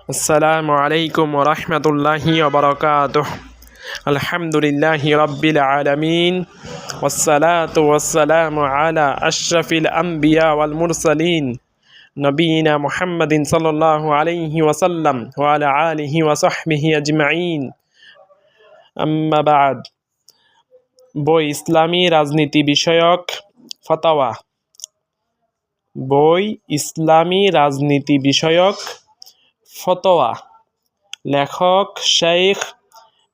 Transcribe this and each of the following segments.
আসসালামু আলাইকুম ওয়া রাহমাতুল্লাহি ওয়া বারাকাতুহু। আলহামদুলিল্লাহি রাব্বিল আলামিন ওয়াসসালাতু ওয়াসসালামু আলা আশরাফিল আমবিয়া ওয়াল মুরসালিন নবিয়িনা মুহাম্মাদিন সাল্লাল্লাহু আলাইহি ওয়াসাল্লাম ওয়া আলা আলিহি ওয়া সাহবিহি আজমাইন। আম্মা বা'দ। বই ইসলামী রাজনীতি বিষয়ক ফতোয়া। বই ইসলামী রাজনীতি বিষয়ক ফতোয়া। লেখক শেখ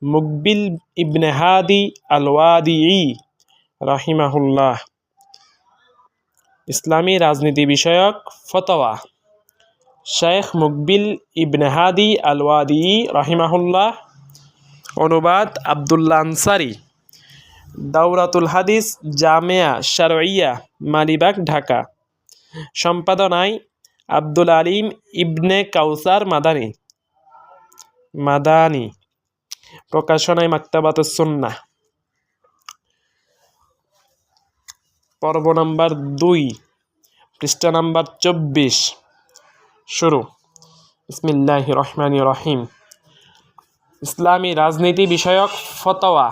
মুকবিল ইবনে হাদি আল ওয়াদিঈ রাহিমাহুল্লাহ। ইসলামী রাজনীতি বিষয়ক ফতোয়া, শেখ মুকবিল ইবনে হাদি আল ওয়াদিঈ রাহিমাহুল্লাহ। অনুবাদ আব্দুল্লাহ আনসারী। দাওরাতুল হাদিস জামিয়া শারঈয়া, মালিবাগ, ঢাকা। সম্পাদনায় আব্দুল আলিম ইবনে কাউসার মাদানী। প্রকাশনায় মাকতাবাতুস সুন্নাহ। পর্ব নাম্বার 2, পৃষ্ঠা নাম্বার 24। শুরু। বিসমিল্লাহির রহমানির রহিম। ইসলামী রাজনীতি বিষয়ক ফতোয়া।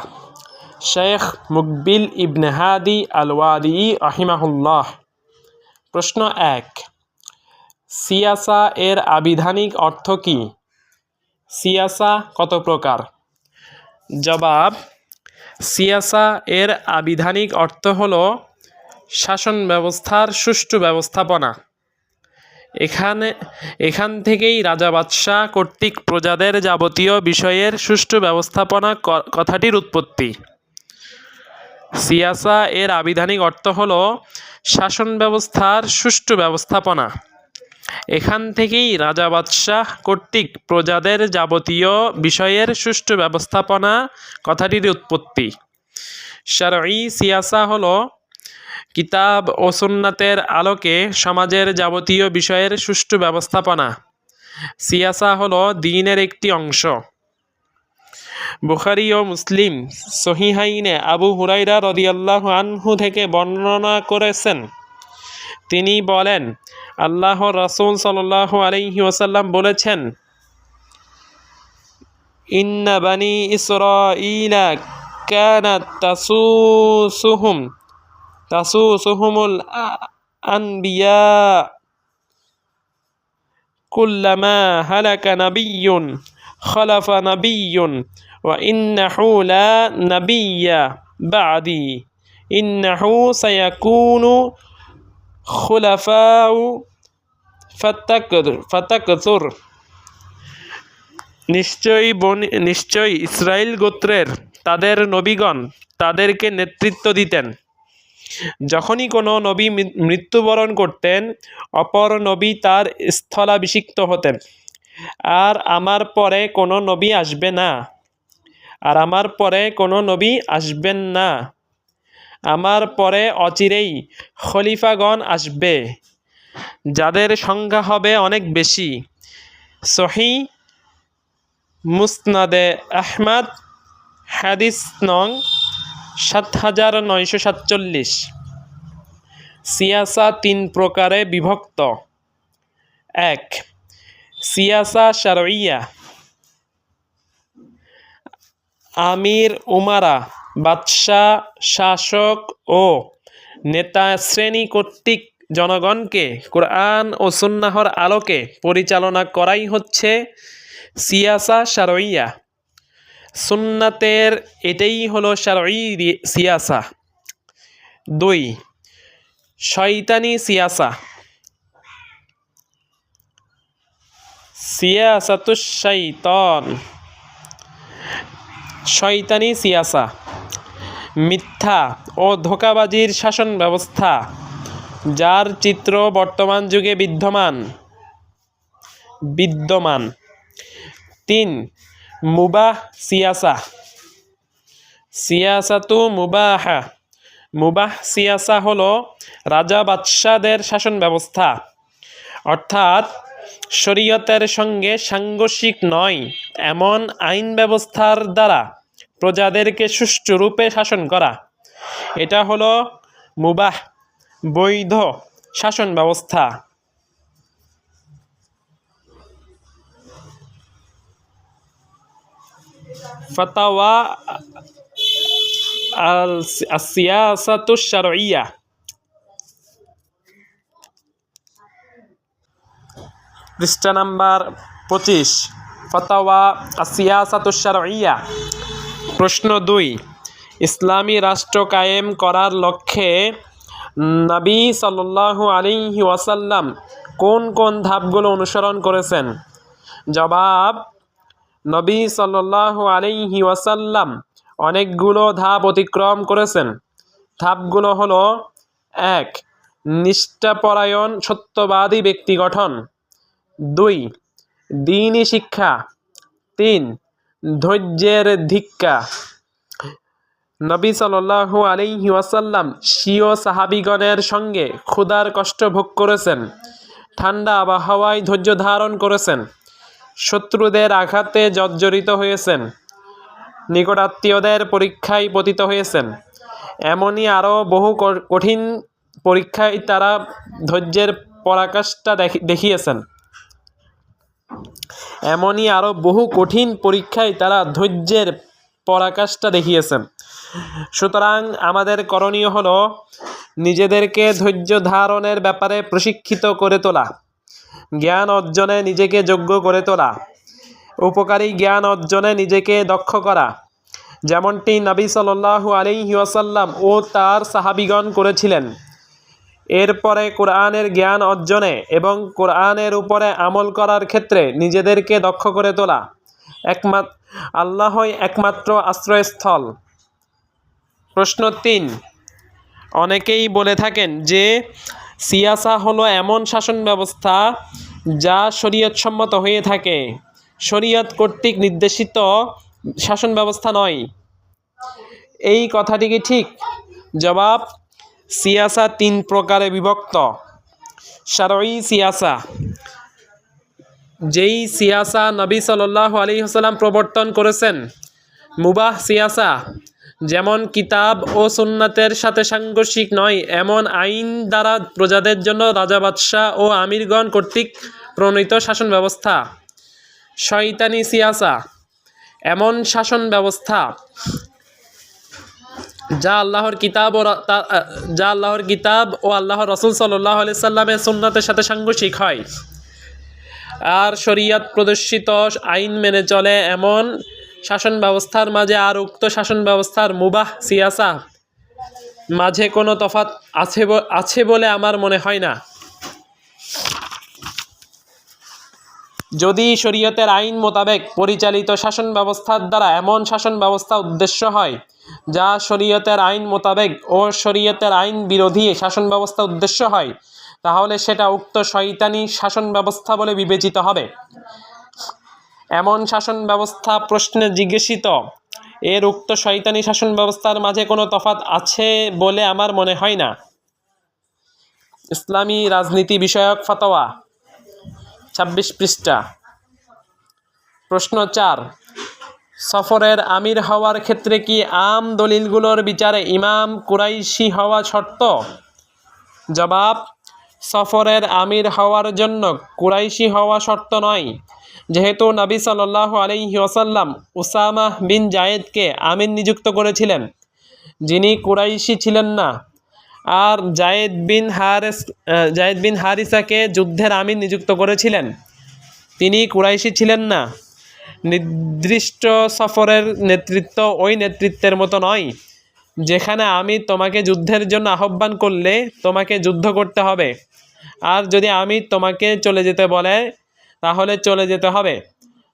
শেখ মুকবিল ইবনে হাদি আল ওয়াদিঈ রাহিমাহুল্লাহ। প্রশ্ন 1, সিয়াসা এর আবিধানিক অর্থ কি? সিয়াসা কত প্রকার? জবাব: সিয়াসা এর আবিধানিক অর্থ হল শাসন ব্যবস্থার সুষ্ঠু ব্যবস্থাপনা। এখান থেকেই রাজা বাদশাহ কর্তৃক প্রজাদের যাবতীয় বিষয়ের সুষ্ঠু ব্যবস্থাপনা কথাটির উৎপত্তি। সিয়াসা এর আবিধানিক অর্থ হল শাসন ব্যবস্থার সুষ্ঠু ব্যবস্থাপনা। এখান থেকেই রাজা বাদশাহ কর্তৃক প্রজাদের যাবতীয় বিষয়ের সুষ্ঠু ব্যবস্থাপনা কথাটির উৎপত্তি। শারঈ সিয়াসা হল কিতাব ও সুন্নাতের আলোকে সমাজের যাবতীয় বিষয়ের সুষ্ঠু ব্যবস্থাপনা। সিয়াসা হল দ্বীনের একটি অংশ। বুখারী ও মুসলিম সহিহাইনে আবু হুরায়রা রাদিয়াল্লাহু আনহু থেকে বর্ণনা করেছেন, তিনি বলেন, আল্লাহর রাসূল সাল্লাল্লাহু আলাইহি ওয়াসাল্লাম বলেছেন, ইন্না বানি ইসরাঈলা কানাত তাসুসুহুমুল আনবিয়া কুল্লামা হালাকা নাবিয়্যুন খালাফা নাবিয়্যুন ওয়া ইন্নাহু লা নাবিয়্যা বা'দি ইন্নাহু সায়াকুনু খুলাফাউ ফাতাকসুর। নিশ্চয়ই ইসরাইল গোত্রের তাদের নবীগণ তাদেরকে নেতৃত্ব দিতেন। যখনই কোনো নবী মৃত্যুবরণ করতেন, অপর নবী তার স্থলাভিষিক্ত হতেন। আর আমার পরে কোনো নবী আসবেন না। আমার পরে অচিরেই খলিফাগণ আসবে, যাদের সংখ্যা হবে অনেক বেশি। সহিহ মুসনাদে আহমদ, হাদিস নং 7947। সিয়াসা 3 প্রকারে বিভক্ত। 1, সিয়াসা শারঈয়া। আমির উমারা, বাদশাহ, শাসক ও নেতা শ্রেণী কর্তৃক জনগণকে কোরআন ও সুন্নাহর আলোকে পরিচালনা করাই হচ্ছে সিয়াসা শারঈয়া। সুন্নাতের এটাই হলো শারঈ সিয়াসা। 2, শয়তানি সিয়াসা। সিয়াসাতুশ শাইতান। শয়তানি সিয়াসা মিথ্যা ও ধোঁকাবাজির শাসন ব্যবস্থা, যার চিত্র বর্তমান যুগে বিদ্যমান। 3, মুবাহ সিয়াসা। সিয়াসাতু মুবাহা। মুবাহ সিয়াসা হলো রাজা বাদশাহদের শাসন ব্যবস্থা, অর্থাৎ শরীয়তের সঙ্গে সাংঘর্ষিক নয় এমন আইন ব্যবস্থার দ্বারা প্রজাদেরকে সুষ্ঠুরূপে শাসন করা। এটা হলো মুবাহ, বৈধ শাসন ব্যবস্থা। ফাতাওয়া আসিয়াসাতুশ শারঈয়া। পৃষ্ঠা নাম্বার 25, ফাতাওয়া আসিয়াসাতুশ শারঈয়া। প্রশ্ন 2, ইসলামী রাষ্ট্র কায়েম করার লক্ষ্যে নবী সাল্লাল্লাহু আলাইহি ওয়াসাল্লাম কোন কোন ধাপগুলো অনুসরণ করেছেন? জবাব: নবী সাল্লাল্লাহু আলাইহি ওয়াসাল্লাম অনেকগুলো ধাপ অতিক্রম করেছেন। ধাপগুলো হলো: 1. নিষ্ঠাপরায়ণ সত্যবাদী ব্যক্তি গঠন। 2. দ্বীনি শিক্ষা। 3. ধৈর্যের দীক্ষা। নবী সাল্লাল্লাহু আলাইহি ওয়াসাল্লাম স্বীয় সাহাবীগণের সঙ্গে ক্ষুধার কষ্ট ভোগ করেছেন, ঠান্ডা আবহাওয়ায় ধৈর্য ধারণ করেছেন, শত্রুদের আঘাতে জর্জরিত হয়েছেন, নিকটাত্মীয়দের পরীক্ষায় পতিত হয়েছেন। এমনই আরও বহু কঠিন পরীক্ষায় তারা ধৈর্যের পরাকাষ্ঠা দেখিয়েছেন। সুতরাং আমাদের করণীয় হলো নিজেদেরকে ধৈর্য ধারণের ব্যাপারে প্রশিক্ষিত করে তোলা, জ্ঞান অর্জনে নিজেকে যোগ্য করে তোলা, উপকারী জ্ঞান অর্জনে নিজেকে দক্ষ করা, যেমনটি নবী সাল্লাল্লাহু আলাইহি ওয়াসাল্লাম ও তার সাহাবীগণ করেছিলেন। এরপরে কোরআনের জ্ঞান অর্জনে এবং কোরআনের উপরে আমল করার ক্ষেত্রে নিজেদেরকে দক্ষ করে তোলা। আল্লাহই একমাত্র আশ্রয়স্থল। প্রশ্ন 3, অনেকেই বলে থাকেন যে সিয়াসা হলো এমন শাসন ব্যবস্থা যা শরীয়তসম্মত হয়ে থাকে, শরীয়ত কর্তৃক নির্দেশিত শাসন ব্যবস্থা নয়। এই কথাটি কি ঠিক? জবাব: সিয়াসা 3 প্রকারে বিভক্ত। শারঈ সিয়াসা, যেই সিয়াসা নবী সাল্লাল্লাহু আলাইহি ওয়াসাল্লাম প্রবর্তন করেছেন। মুবাহ সিয়াসা, যেমন কিতাব ও সুন্নাতের সাথে সাংঘর্ষিক নয় এমন আইন দ্বারা প্রজাদের জন্য রাজা বাদশাহ ও আমিরগণ কর্তৃক প্রণীত শাসন ব্যবস্থা। শয়তানি সিয়াসা, এমন শাসন ব্যবস্থা যা আল্লাহর কিতাব ও আল্লাহর রাসূল সাল্লাল্লাহু আলাইহি সাল্লামের সুন্নাতের সাথে সাংঘর্ষিক হয় আর শরীয়ত প্রদর্শিত আইন মেনে চলে এমন শাসন ব্যবস্থার মাঝে আর উক্ত শাসন ব্যবস্থার মুবাহ সিয়াসা মাঝে কোনো তফাৎ আছে বলে আমার মনে হয় না। যদি শরীয়তের আইন মোতাবেক পরিচালিত শাসন ব্যবস্থার দ্বারা এমন শাসন ব্যবস্থা উদ্দেশ্য হয় যা শরীয়তের আইন মোতাবেক ও শরীয়তের আইন বিরোধী শাসন ব্যবস্থা উদ্দেশ্য হয়, তাহলে সেটা উক্ত শয়তানি শাসন ব্যবস্থা বলে বিবেচিত হবে। এমন শাসন ব্যবস্থা প্রশ্নে জিজ্ঞাসিত এর উক্ত শয়তানি শাসন ব্যবস্থার মাঝে কোনো তফাৎ আছে বলে আমার মনে হয় না। ইসলামী রাজনীতি বিষয়ক ফতোয়া, 26 পৃষ্ঠা। প্রশ্ন 4, সফরের আমির হওয়ার ক্ষেত্রে কি আম দলিলগুলোর বিচারে ইমাম কুরাইশি হওয়া শর্ত? জবাব: সফরের আমির হওয়ার জন্য কুরাইশি হওয়া শর্ত নয়, যেহেতু নবী সাল্লাল্লাহু আলাইহি ওয়াসাল্লাম উসামা বিন জায়েদকে আমির নিযুক্ত করেছিলেন, যিনি কুরাইশি ছিলেন না, আর জায়েদ বিন হারিসাকে যুদ্ধের আমির নিযুক্ত করেছিলেন, তিনি কুরাইশি ছিলেন না। নির্দিষ্ট সফরের নেতৃত্ব ওই নেতৃত্বের মতো নয় যেখানে আমি তোমাকে যুদ্ধের জন্য আহ্বান করলে তোমাকে যুদ্ধ করতে হবে, আর যদি আমি তোমাকে চলে যেতে বলে তাহলে চলে যেতে হবে।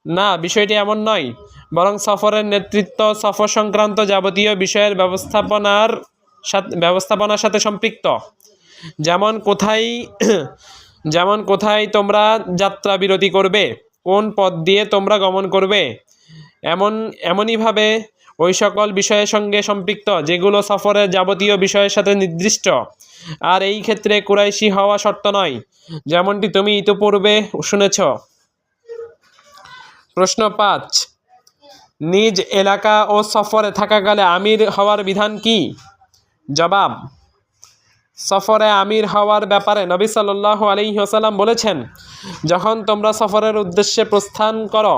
না, বিষয়টি এমন নয়, বরং সফরের নেতৃত্ব সফর সংক্রান্ত যাবতীয় বিষয়ের ব্যবস্থাপনার সাথে সম্পৃক্ত। যেমন কোথায় তোমরা যাত্রা বিরতি করবে, কোন পথ দিয়ে তোমরা গমন করবে, এমনইভাবে ওই সকল বিষয়ের সঙ্গে সম্পৃক্ত যেগুলো সফরের যাবতীয় বিষয়ের সাথে নির্দিষ্ট। আর এই ক্ষেত্রে কুরাইশি হওয়া শর্ত নয়, যেমনটি তুমি ইতিপূর্বে শুনেছ। প্রশ্ন 5, নিজ এলাকা ও সফরে থাকাকালে আমির হওয়ার বিধান কি? জবাব: সফরে আমির হওয়ার ব্যাপারে নবী সাল্লাল্লাহু আলাইহি ওয়াসাল্লাম বলেছেন, যখন তোমরা সফরের উদ্দেশ্যে প্রস্থান করো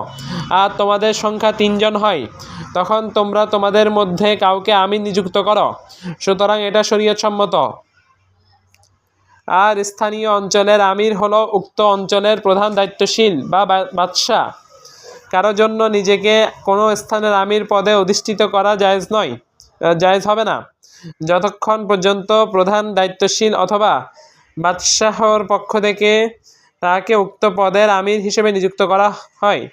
আর তোমাদের সংখ্যা 3 জন হয়, তখন তোমরা তোমাদের মধ্যে কাউকে আমির নিযুক্ত করো। সুতরাং এটা শরীয়তসম্মত। আর স্থানীয় অঞ্চলের আমির হলো উক্ত অঞ্চলের প্রধান দায়িত্বশীল বা বাদশাহ। কারো জন্য নিজেকে কোনো স্থানের আমির পদে অধিষ্ঠিত করা জায়েজ হবে না, যতক্ষণ পর্যন্ত প্রধান দায়িত্বশীল অথবা বাদশাহর পক্ষ থেকে তাকে উক্ত পদের আমির হিসেবে নিযুক্ত করা হয়।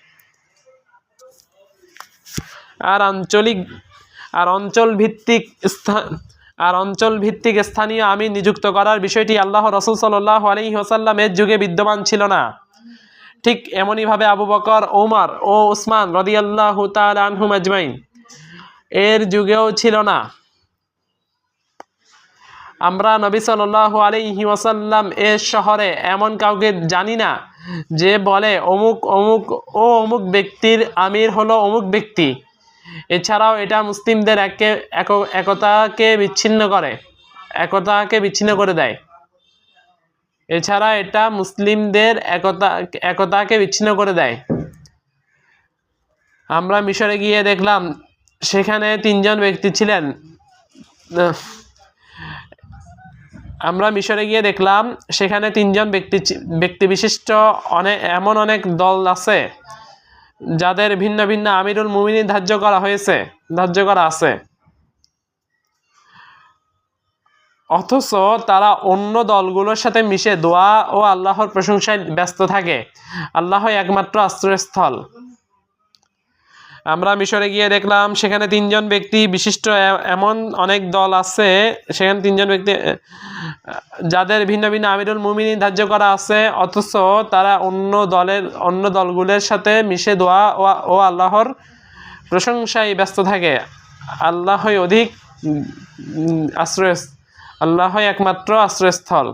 আর অঞ্চল ভিত্তিক স্থানীয় আমির নিযুক্ত করার বিষয়টি আল্লাহ রাসূল সাল্লাল্লাহু আলাইহি ওয়াসাল্লামের যুগে বিদ্যমান ছিল না। ঠিক এমনইভাবে আবু বকর, ওমর ও উসমান রাদিয়াল্লাহু তাআলা আনহুম আজমাইন এর যুগেও ছিল না। আমরা নবী সাল্লাল্লাহু আলাইহি ওয়াসাল্লাম এর শহরে এমন কাউকে জানি না যে বলে অমুক ব্যক্তির আমির হলো অমুক ব্যক্তি। এছাড়াও এটা মুসলিমদের একতাকে বিচ্ছিন্ন করে দেয়। এছাড়া এটা মুসলিমদের একতাকে বিচ্ছিন্ন করে দেয়। আমরা মিশরে গিয়ে দেখলাম সেখানে 3 জন ব্যক্তি ছিলেন। ব্যক্তি বিশিষ্ট অনেক দল আছে যাদের ভিন্ন ভিন্ন আমিরুল মুমিনিন ধার্য করা আছে, অথচ তারা অন্য দলগুলোর সাথে মিশে দোয়া ও আল্লাহর প্রশংসায় ব্যস্ত থাকে। আল্লাহই একমাত্র আশ্রয়স্থল। আমরা মিশরে গিয়ে দেখলাম সেখানে 3 জন ব্যক্তি বিশিষ্ট এমন অনেক দল আছে, সেখানে 3 জন ব্যক্তি যাদের ভিন্ন ভিন্ন আমিরুল মুমিনিন ধার্য করা আছে, অথচ তারা অন্য দলগুলোর সাথে মিশে দোয়া ও আল্লাহর প্রশংসায় ব্যস্ত থাকে। আল্লাহই একমাত্র আশ্রয়স্থল।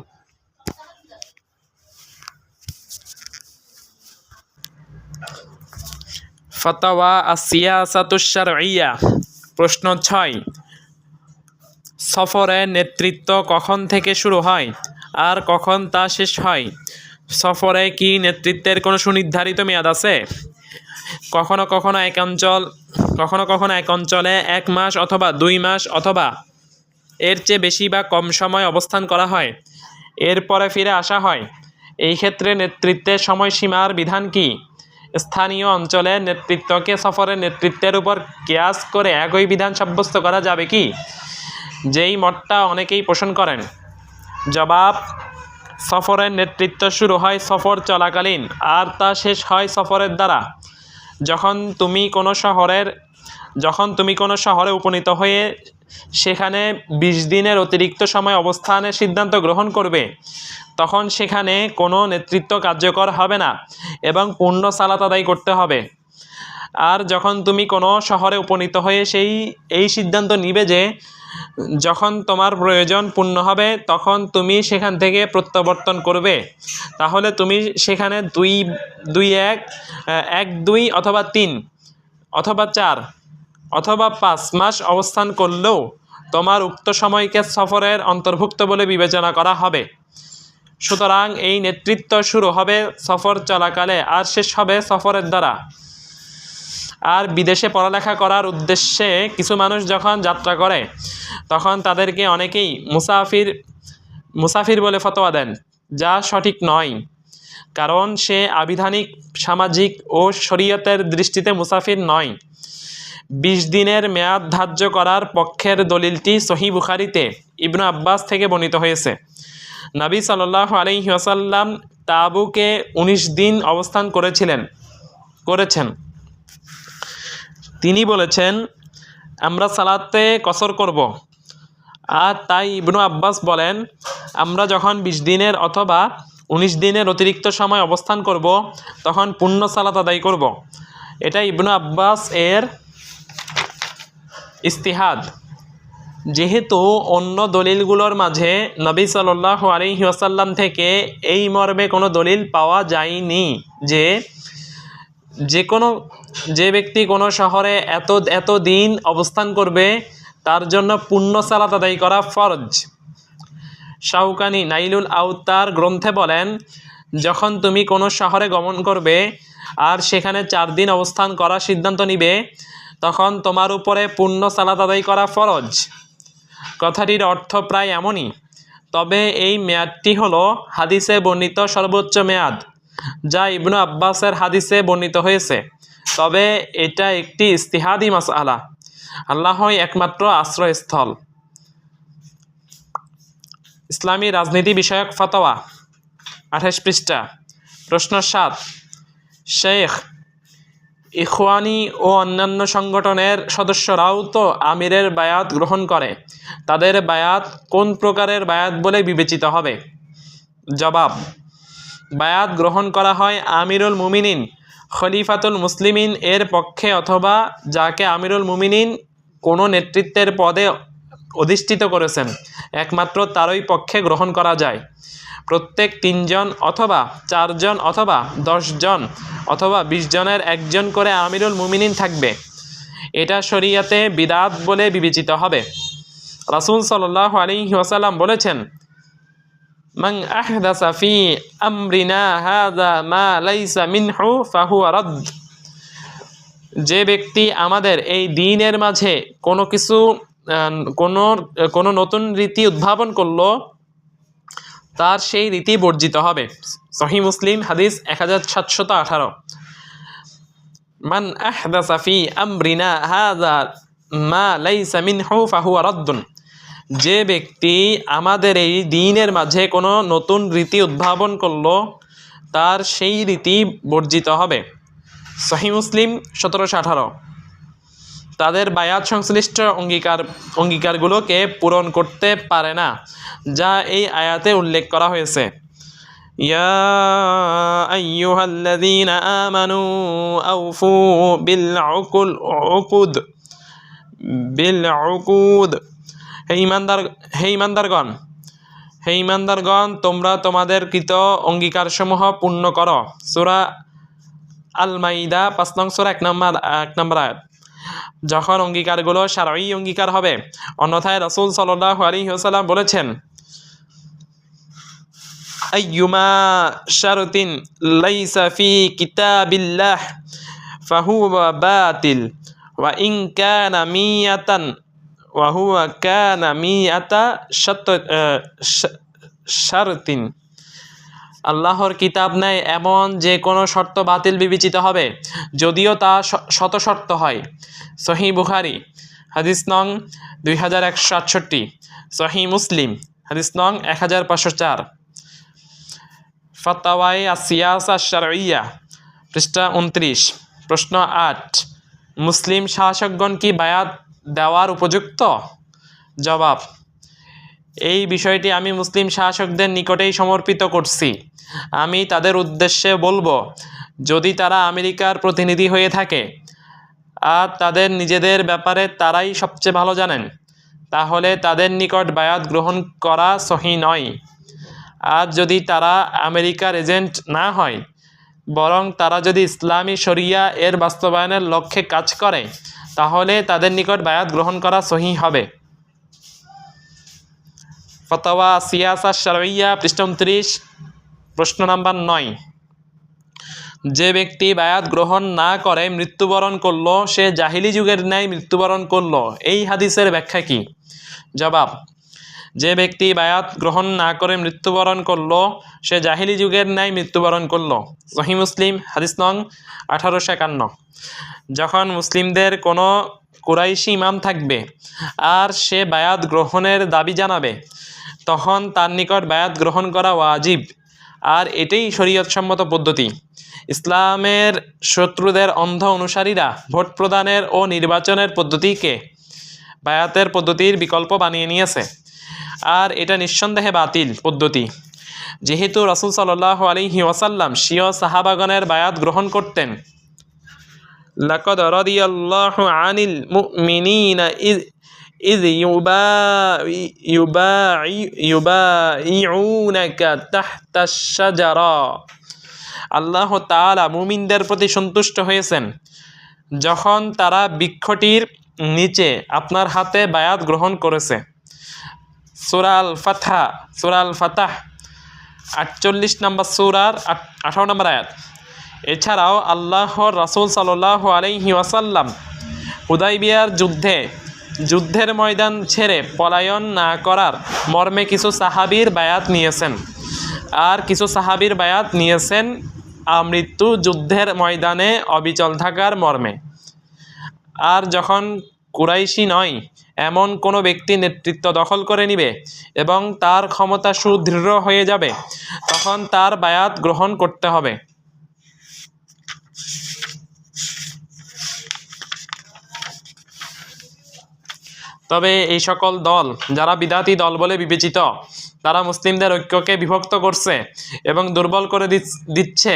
ফাতাওয়া আস-সিয়াসাতুশ শারঈয়া। প্রশ্ন 6, সফরের নেতৃত্ব কখন থেকে শুরু হয় আর কখন তা শেষ হয়? সফরে কি নেতৃত্বের কোনো সুনির্ধারিত মেয়াদ আছে? কখনো কখনো এক অঞ্চলে 1 মাস অথবা 2 মাস অথবা এর চেয়ে বেশি বা কম সময় অবস্থান করা হয়, এরপরে ফিরে আসা হয়। এই ক্ষেত্রে নেতৃত্বের সময়সীমার বিধান কি? স্থানীয় অঞ্চলের নেতৃত্বকে সফরের নেতৃত্বের উপর কিয়াস করে একই বিধান সাব্যস্ত করা যাবে কি? যেই মতটা অনেকেই পোষণ করেন। জবাব: সফরের নেতৃত্ব শুরু হয় সফর চলাকালীন আর তা শেষ হয় সফরের দ্বারা। যখন তুমি কোনো শহরে উপনীত হয়ে সেখানে 20 দিনের অতিরিক্ত সময় অবস্থানের সিদ্ধান্ত গ্রহণ করবে, তখন সেখানে কোনো নেতৃত্ব কার্যকর হবে না এবং পূর্ণ সালাত আদায় করতে হবে। আর যখন তুমি কোনো শহরে উপনীত হয়ে এই সিদ্ধান্ত নিবে যে যখন তোমার প্রয়োজন পূর্ণ হবে তখন তুমি সেখান থেকে প্রত্যাবর্তন করবে, তাহলে তুমি সেখানে 2 অথবা 3 অথবা 4 অথবা 5 মাস অবস্থান করলেও তোমার উক্ত সময়কে সফরের অন্তর্ভুক্ত বলে বিবেচনা করা হবে। সুতরাং এই নেতৃত্ব শুরু হবে সফর চলাকালে আর শেষ হবে সফরের দ্বারা। আর বিদেশে পড়ালেখা করার উদ্দেশ্যে কিছু মানুষ যখন যাত্রা করে তখন তাদেরকে অনেকেই মুসাফির বলে ফতোয়া দেন, যা সঠিক নয়, কারণ সে আবিধানিক, সামাজিক ও শরীয়তের দৃষ্টিতে মুসাফির নয়। 20 দিনের মেয়াদ ধার্য করার পক্ষের দলিলটি সহিহ বুখারীতে ইবনু আব্বাস থেকে বর্ণিত হয়েছে। নবী সাল্লাল্লাহু আলাইহি ওয়াসাল্লাম তাবুকে 19 দিন অবস্থান করেছেন। তিনি বলেছেন, আমরা সালাতে কসর করব। আর তাই ইবনু আব্বাস বলেন, আমরা যখন 20 দিনের অথবা 19 দিনের অতিরিক্ত সময় অবস্থান করব তখন পূর্ণ সালাত আদায় করব। এটা ইবনু আব্বাস এর ইজতিহাদ। যেহেতু অন্য দলিলগুলোর মাঝে নবী সাল্লাল্লাহু আলাইহি ওয়াসাল্লাম থেকে এই মর্মে কোনো দলিল পাওয়া যায়নি যে ব্যক্তি কোনো শহরে এত দিন অবস্থান করবে তার জন্য পূর্ণ সালাত আদায় করা ফরজ। শাওকানি নাইলুল আওতার গ্রন্থে বলেন, যখন তুমি কোনো শহরে গমন করবে আর সেখানে 4 দিন অবস্থান করার সিদ্ধান্ত নিবে, তখন তোমার উপরে পূর্ণ সালাত আদায় করা ফরজ। কথাটির অর্থ প্রায় এমনই, তবে এই মেয়াদটি হলো হাদিসে বর্ণিত সর্বোচ্চ মেয়াদ, যা ইবনু আব্বাসের হাদিসে বর্ণিত হয়েছে। তবে এটা একটি ইজতিহাদি মাসআলা, আল্লাহই একমাত্র আশ্রয়স্থল। ইসলামী রাজনীতি বিষয়ক ফতোয়া 28 পৃষ্ঠা। প্রশ্ন 7, শেখ ইখওয়ানি ও অন্যান্য সংগঠনের সদস্যরাও তো আমিরের বায়াত গ্রহণ করে, তাদের বায়াত কোন প্রকারের বায়াত বলে বিবেচিত হবে? জবাব, বায়াত গ্রহণ করা হয় আমিরুল মুমিনিন খলিফাতুল মুসলিমিন এর পক্ষে, অথবা যাকে আমিরুল মুমিনিন কোনো নেতৃত্বের পদে অধিষ্ঠিত করেছেন একমাত্র তারই পক্ষে গ্রহণ করা যায়। প্রত্যেক 3 জন অথবা 4 জন অথবা 10 জন অথবা 20 জনের একজন করে আমিরুল মুমিনিন থাকবে। এটা শরিয়াতে বিদআত বলে বিবেচিত হবে। রাসূল সাল্লাল্লাহু আলাইহি ওয়াসাল্লাম বলেছেন, মান আহদাসা ফি আমরিনা হাযা মা লাইসা মিনহু ফাহুয়া রাদ। যে ব্যক্তি আমাদের এই দ্বীনের মাঝে কোনো নতুন রীতি উদ্ভাবন করলো, তার সেই রীতি বর্জিত হবে। সহিহ মুসলিম হাদিস 1718। মান আহদাসা ফি আমরিনা হাযা মা লাইসা মিনহু ফাহুয়া রাদ্দুন। যে ব্যক্তি আমাদের এই দ্বীনের মাঝে কোনো নতুন রীতি উদ্ভাবন করলো, তার সেই রীতি বর্জিত হবে। সহিহ মুসলিম 1718। তাদের বায়াত সংশ্লিষ্ট অঙ্গীকারগুলোকে পূরণ করতে পারে না, যা এই আয়াতে উল্লেখ করা হয়েছে। ইয়া আইয়ুহাল্লাযীনা আমানু আউফু বিল উকুদ। হে ঈমানদারগণ, তোমরা তোমাদের কৃত অঙ্গীকারসমূহ পূর্ণ করো। সূরা আল মাইদা 5 নং সূরা 1 নম্বর আয়াত। যখন অঙ্গীকারগুলো শারঈ অঙ্গীকার হবে, অন্যথায় রাসূল সাল্লাল্লাহু আলাইহি ওয়াসাল্লাম বলেছেন, আইয়ুমা শারতিন লাইসা ফি কিতাবিল্লাহ ফাহুয়া বাতিল ওয়া ইন কানা মিয়াতান ওয়া হুয়া কানা মিয়াতা শারতিন। আল্লাহর কিতাব নেয় এমন যে কোনো শর্ত বাতিল বিবেচিত হবে, যদিও তা শত শর্ত হয়। সহিহ বুখারী হাদিস নং 2168, সহিহ মুসলিম হাদিস নং 1504। ফাতাওয়ায়ে আস-সিয়াসা আশ-শারঈয়্যা পৃষ্ঠা 29। প্রশ্ন 8, মুসলিম শাসকগণ কি বায়াত দেওয়ার উপযুক্ত? জবাব, এই বিষয়টি আমি মুসলিম শাসকদের নিকটেই সমর্পিত করছি। আমি তাদের উদ্দেশ্যে বলবো, যদি তারা আমেরিকার প্রতিনিধি হয়ে থাকে আর তাদের নিজেদের ব্যাপারে তারাই সবচেয়ে ভালো জানেন, তাহলে তাদের নিকট বায়াত গ্রহণ করা সহিহ নয়। আর যদি তারা আমেরিকার এজেন্ট না হয়, বরং তারা যদি ইসলামী শরিয়া এর বাস্তবায়নের লক্ষ্যে কাজ করে, তাহলে তাদের নিকট বায়াত গ্রহণ করা সহিহ হবে। ফাতাওয়া সিয়াসা শারঈয়্যা পৃষ্ঠা 29। প্রশ্ন নাম্বার 9, যে ব্যক্তি বায়াত গ্রহণ না করে মৃত্যুবরণ করলো, সে জাহিলি যুগের ন্যায় মৃত্যুবরণ করলো, এই হাদিসের ব্যাখ্যা কি? জবাব, যে ব্যক্তি বায়াত গ্রহণ না করে মৃত্যুবরণ করলো, সে জাহিলি যুগের ন্যায় মৃত্যুবরণ করলো। সহিহ মুসলিম হাদিস নং 1851। যখন মুসলিমদের কোনো কুরাইশি ইমাম থাকবে আর সে বায়াত গ্রহণের দাবি জানাবে, তখন তার নিকট বায়াত গ্রহণ করা ওয়াজিব, আর এটাই শরীয়তসম্মত পদ্ধতি। ইসলামের শত্রুদের অন্ধ অনুসারীরা ভোট প্রদানের ও নির্বাচনের পদ্ধতিকে বায়াতের পদ্ধতির বিকল্প বানিয়ে নিয়েছে, আর এটা নিঃসন্দেহে বাতিল পদ্ধতি। যেহেতু রাসূল সাল্লাল্লাহু আলাইহি ওয়াসাল্লাম স্বীয় সাহাবাগণের বায়াত গ্রহণ করতেন। লাকাদ রাদিয়াল্লাহু আনিল মুমিনিনা ইয ইউবাইউনাকা তাহতাশ শাজারা। আল্লাহ তাআলা মুমিনদের প্রতি সন্তুষ্ট হয়েছেন যখন তারা বৃক্ষটির নিচে আপনার হাতে বায়াত গ্রহণ করেছে। সূরা আল ফাতহা, সূরা আল ফাতাহ 48 নম্বর সূরার 18 নম্বর আয়াত। এছাড়াও আল্লাহর রাসূল সাল্লাল্লাহু আলাইহি ওয়াসাল্লাম হুদাইবিয়ার যুদ্ধের ময়দান ছেড়ে পলায়ন না করার মর্মে কিছু সাহাবীর বায়াত নিয়েছেন, আর কিছু সাহাবীর বায়াত নিয়েছেন আমৃত্যু যুদ্ধের ময়দানে অবিচল থাকার মর্মে। আর যখন কুরাইশি নয় এমন কোনো ব্যক্তি নেতৃত্ব দখল করে নিবে এবং তার ক্ষমতা সুদৃঢ় হয়ে যাবে, তখন তার বায়াত গ্রহণ করতে হবে। তবে এই সকল দল যারা বিদাতি দল বলে বিবেচিত, তারা মুসলিমদের ঐক্যকে বিভক্ত করছে এবং দুর্বল করে দিচ্ছে,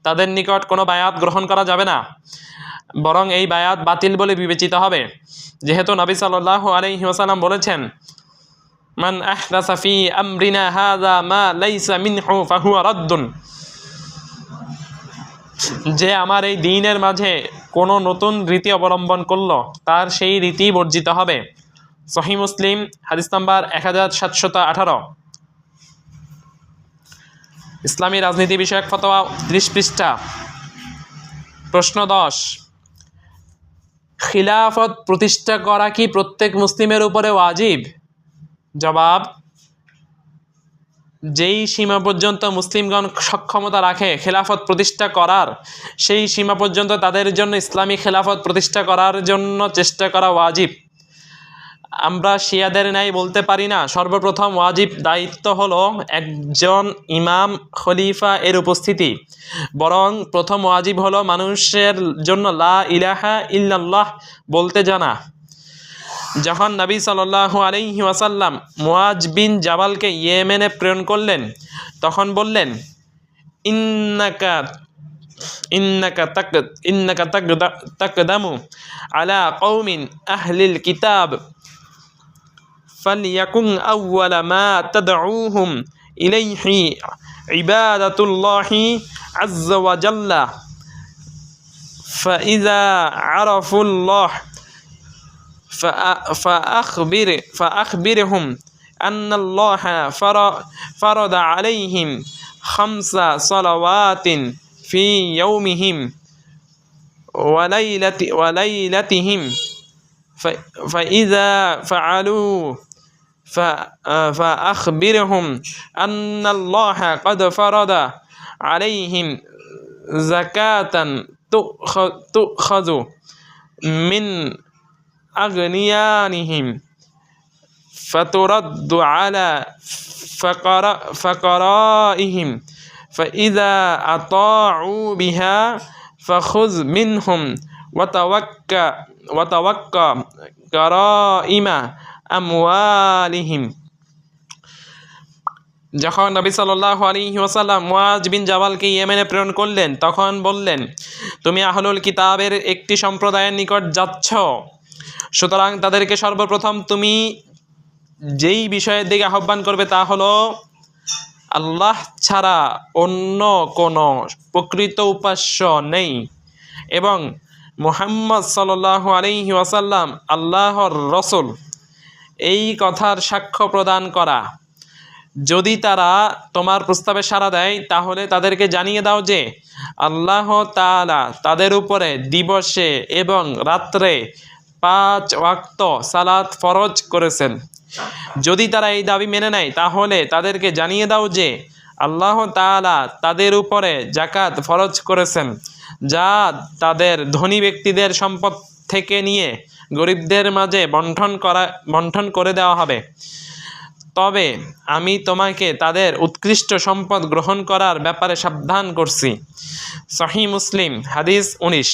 তাদের নিকট কোনো বায়াত গ্রহণ করা যাবে না, বরং এই বায়াত বাতিল বলে বিবেচিত হবে। যেহেতু নবী সাল্লাল্লাহু আলাইহি ওয়াসাল্লাম বলেছেন, মান আহদাসা ফি আমরিনা হাযা মা লাইসা মিনহু ফাহুয়া রাদ্দুন, যে আমার এই দ্বীনের মাঝে কোনো নতুন রীতি অবলম্বন করলো তার সেই রীতি বর্জিত হবে। সহিহ মুসলিম হাদিস নাম্বার 1718। ইসলামী রাজনীতি বিষয়ক ফতোয়া 30 পৃষ্ঠা। প্রশ্ন 10, খিলাফত প্রতিষ্ঠা করা কি প্রত্যেক মুসলিমের উপরে ওয়াজিব? জবাব, যেই সীমা পর্যন্ত মুসলিমগণ সক্ষমতা রাখে খেলাফত প্রতিষ্ঠা করার, সেই সীমা পর্যন্ত তাদের জন্য ইসলামী খেলাফত প্রতিষ্ঠা করার জন্য চেষ্টা করা ওয়াজিব। আমরা শিয়াদের ন্যায় বলতে পারি না সর্বপ্রথম ওয়াজিব দায়িত্ব হলো একজন ইমাম খলিফা এর উপস্থিতি, বরং প্রথম ওয়াজিব হলো মানুষের জন্য লা ইলাহা ইল্লাল্লাহ বলতে জানা। যখন নবী সাল্লাল্লাহু আলাইহি ওয়াসাল্লাম মুআজ বিন জাবালকে ইয়েমেনে প্রেরণ করলেন, তখন বললেন, ইন্নাকা তাকদামু আলা কওমিন আহলিল কিতাব ফালিয়াকুন আউওয়ালা মা তাদউহুম ইলাইহি ইবাদাতুল্লাহি আযজা ওয়া জাল্লা ফাইযা আরাফুল্লাহ فأخبرهم أن الله فرض عليهم 5 صلوات في يومهم وليلتهم فإذا فعلوا فأخبرهم أن الله قد فرض عليهم زكاة تؤخذ من أغنيانهم فترد على فقرائهم فإذا أطاعوا بها فخذ منهم وتوكى كرائم أموالهم। যখন নবী সাল্লাল্লাহু আলাইহি ওয়াসাল্লাম মুআজ বিন জাবালকে ইয়েমেনে প্রেরণ করলেন, তখন বললেন, তুমি আহলুল কিতাবের একটি সম্প্রদায়ের নিকট যাচ্ছ, সুতরাং তাদেরকে সর্বপ্রথম তুমি যেই বিষয়ের দিকে আহ্বান করবে তা হলো আল্লাহ ছাড়া অন্য কোনো প্রকৃত উপাস্য নেই এবং মুহাম্মদ সাল্লাল্লাহু আলাইহি ওয়াসাল্লাম আল্লাহর রাসূল, এই কথার সাক্ষ্য প্রদান করা। যদি তারা তোমার প্রস্তাবে সাড়া দেয়, তাহলে তাদেরকে জানিয়ে দাও যে আল্লাহ তাআলা তাদের উপরে দিবসে এবং রাত্রে 5 ওয়াক্ত সালাত ফরজ করেছেন। যদি তারা এই দাবি মেনে নেয়, তাহলে তাদেরকে জানিয়ে দাও যে আল্লাহ তাআলা তাদের উপরে যাকাত ফরজ করেছেন, যা তাদের ধনী ব্যক্তিদের সম্পদ থেকে নিয়ে গরিবদের মাঝে বণ্টন করে দেওয়া হবে। তবে আমি তোমাকে তাদের উৎকৃষ্ট সম্পদ গ্রহণ করার ব্যাপারে সাবধান করছি। সহিহ মুসলিম হাদিস 19।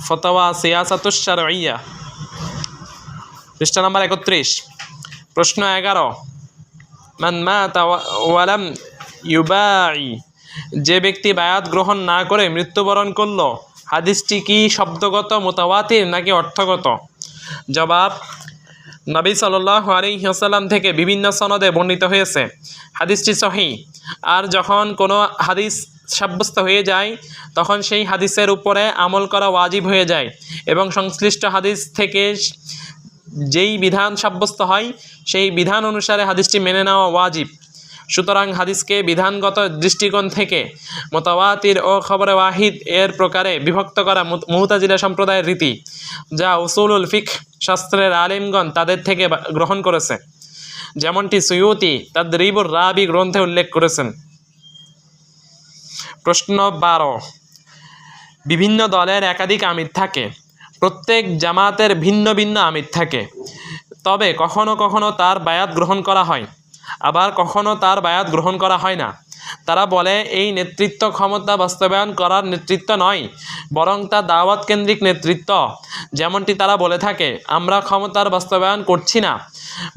ফাতাওয়া সিয়াসাতুশ শারঈয়া, পৃষ্ঠা নাম্বার 31। প্রশ্ন 11, মান মাতা ওয়া লাম ইউবাই, যে ব্যক্তি বায়াত গ্রহণ না করে মৃত্যুবরণ করলো, হাদিসটি কি শব্দগত মুতাওয়াতির নাকি অর্থগত? জবাব, নবী সাল্লাল্লাহু আলাইহি ওয়াসাল্লাম থেকে বিভিন্ন সনদে বর্ণিত হয়েছে, হাদিসটি সহিহ। আর যখন কোনো হাদিস সাব্যস্ত হয়ে যায় তখন সেই হাদিসের উপরে আমল করা ওয়াজিব হয়ে যায় এবং সংশ্লিষ্ট হাদিস থেকে যেই বিধান সাব্যস্ত হয় সেই বিধান অনুসারে হাদিসটি মেনে নেওয়া ওয়াজিব। সুতরাং হাদিসকে বিধানগত দৃষ্টিকোণ থেকে মুতাওয়াতির ও খবরে ওয়াহিদ এর প্রকারে বিভক্ত করা মুতাজিলা সম্প্রদায়ের রীতি, যা উসুলুল ফিকহ শাস্ত্রের আলিমগণ তাদের থেকে গ্রহণ করেছে, যেমনটি সুয়ুতি তাদরিবুর রাবি গ্রন্থে উল্লেখ করেছেন। প্রশ্ন 12। বিভিন্ন দলের একাধিক আমির থাকে, প্রত্যেক জামাতের ভিন্ন ভিন্ন আমির থাকে, তবে কখনো কখনো তার বায়াত গ্রহণ করা হয়, আবার কখনো তার বায়াত গ্রহণ করা হয় না। তারা বলে এই নেতৃত্ব ক্ষমতা বাস্তবায়ন করার নেতৃত্ব নয়, বরং তা দাওয়াত কেন্দ্রিক নেতৃত্ব। যেমনটি তারা বলে থাকে আমরা ক্ষমতার বাস্তবায়ন করছি না,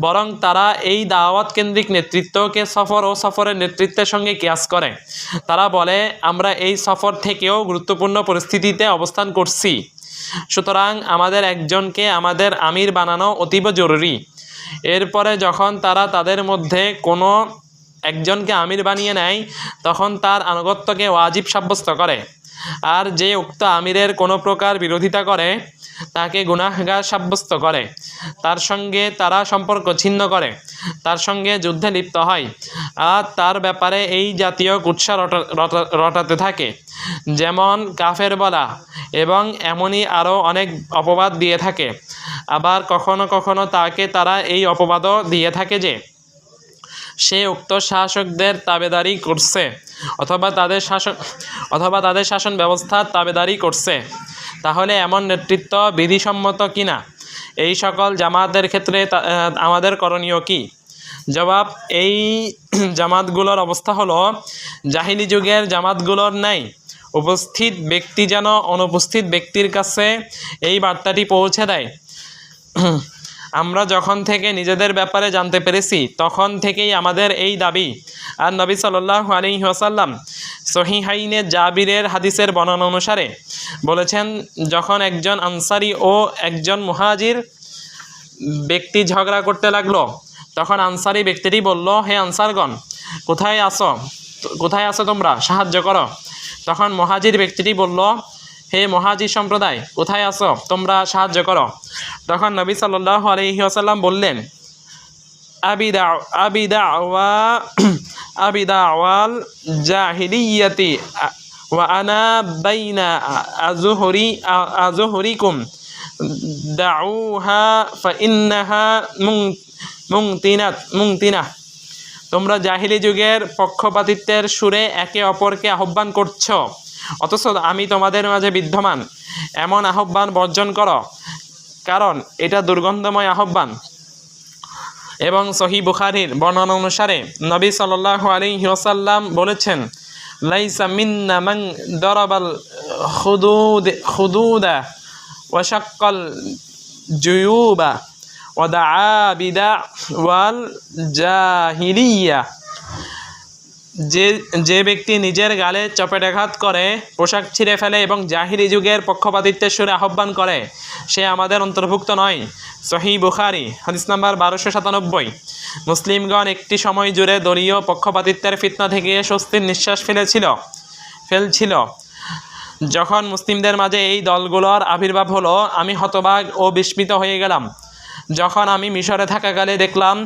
বরং তারা এই দাওয়াত কেন্দ্রিক নেতৃত্বকে সফর ও সফরের নেতৃত্বের সঙ্গে কিয়াস করে। তারা বলে আমরা এই সফর থেকেও গুরুত্বপূর্ণ পরিস্থিতিতে অবস্থান করছি, সুতরাং আমাদের একজনকে আমাদের আমির বানানো অতীব জরুরি। এরপরে যখন তারা তাদের মধ্যে কোনো একজনকে আমির বানিয়ে নেয় তখন তার আনুগত্যকে ওয়াজিব সাব্যস্ত করে, আর যে উক্ত আমিরের কোনো প্রকার বিরোধিতা করে তাকে গুনাহগার সাব্যস্ত করে, তার সঙ্গে তারা সম্পর্ক ছিন্ন করে, তার সঙ্গে যুদ্ধে লিপ্ত হয়, আর তার ব্যাপারে এই জাতীয় কুৎসা রটাতে থাকে, যেমন কাফের বলা এবং এমনই আরও অনেক অপবাদ দিয়ে থাকে। আবার কখনো কখনো তাকে তারা এই অপবাদও দিয়ে থাকে যে সে উক্ত শাসকদের তাবেদারি করছে অথবা তাদের শাসন ব্যবস্থার তাবেদারি করছে। তাহলে এমন নেতৃত্ব বিধিসম্মত কিনা? এই সকল জামাতের ক্ষেত্রে আমাদের করণীয় কি? জবাব, এই জামাতগুলোর অবস্থা হলো জাহিলি যুগের জামাতগুলোর ন্যায়। উপস্থিত ব্যক্তি যেন অনুপস্থিত ব্যক্তির কাছে এই বার্তাটি পৌঁছে দেয়। আমরা যখন থেকে নিজেদের ব্যাপারে জানতে পেরেছি তখন থেকেই আমাদের এই দাবি। আর নবী সাল্লাল্লাহু আলাইহি ওয়াসাল্লাম সহিহাইনে জাবিরের হাদিসের বর্ণনা অনুসারে বলেছেন, যখন একজন আনসারি ও একজন মুহাজির ব্যক্তি ঝগড়া করতে লাগলো তখন আনসারি ব্যক্তিটি বলল, হে আনসারগণ, কোথায় আছো তোমরা, সাহায্য করো। তখন মুহাজির ব্যক্তিটি বলল, হে মুহাজির সম্প্রদায়, কোথায় আছো, তোমরা সাহায্য করো। তখন নবী সাল্লাল্লাহু আলাইহি ওয়াসাল্লাম বললেন, আবিদাওয়াল জাহিলিয়াতি ওয়া আনা বাইনা আযুহরিকুম দাউহা ফাইন্নাহা মুনতিনা। তোমরা জাহিলি যুগের পক্ষপাতিত্বের সুরে একে অপরকে আহ্বান করছো, অথচ আমি তোমাদের মাঝে বিদ্যমান। এমন আহ্বান বর্জন করো, কারণ এটা দুর্গন্ধময় আহ্বান। এবং সহিহ বুখারীর বর্ণনা অনুসারে নবী সাল্লাল্লাহু আলাইহি ওয়াসাল্লাম বলেছেন, লাইসা মিন্না মান দারাবাল খুদুদা ওয়া শাক্কাল জুয়ুবা ওয়া দাআ বিদাওয়াল জাহিলিয়া। যে ব্যক্তি নিজের গালে চপেটাঘাত করে, পোশাক ছিঁড়ে ফেলে এবং জাহিলি যুগের পক্ষপাতিত্বের সুরে আহ্বান করে, সে আমাদের অন্তর্ভুক্ত নয়। সহিহ বুখারী হাদিস নাম্বার 1297। মুসলিমগণ একটি সময় জুড়ে দলীয় পক্ষপাতিত্বের ফিতনা থেকে স্বস্তির নিঃশ্বাস ফেলছিল। যখন মুসলিমদের মাঝে এই দলগুলোর আবির্ভাব হলো, আমি হতবাক ও বিস্মিত হয়ে গেলাম। যখন আমি মিশরে থাকাকালে দেখলাম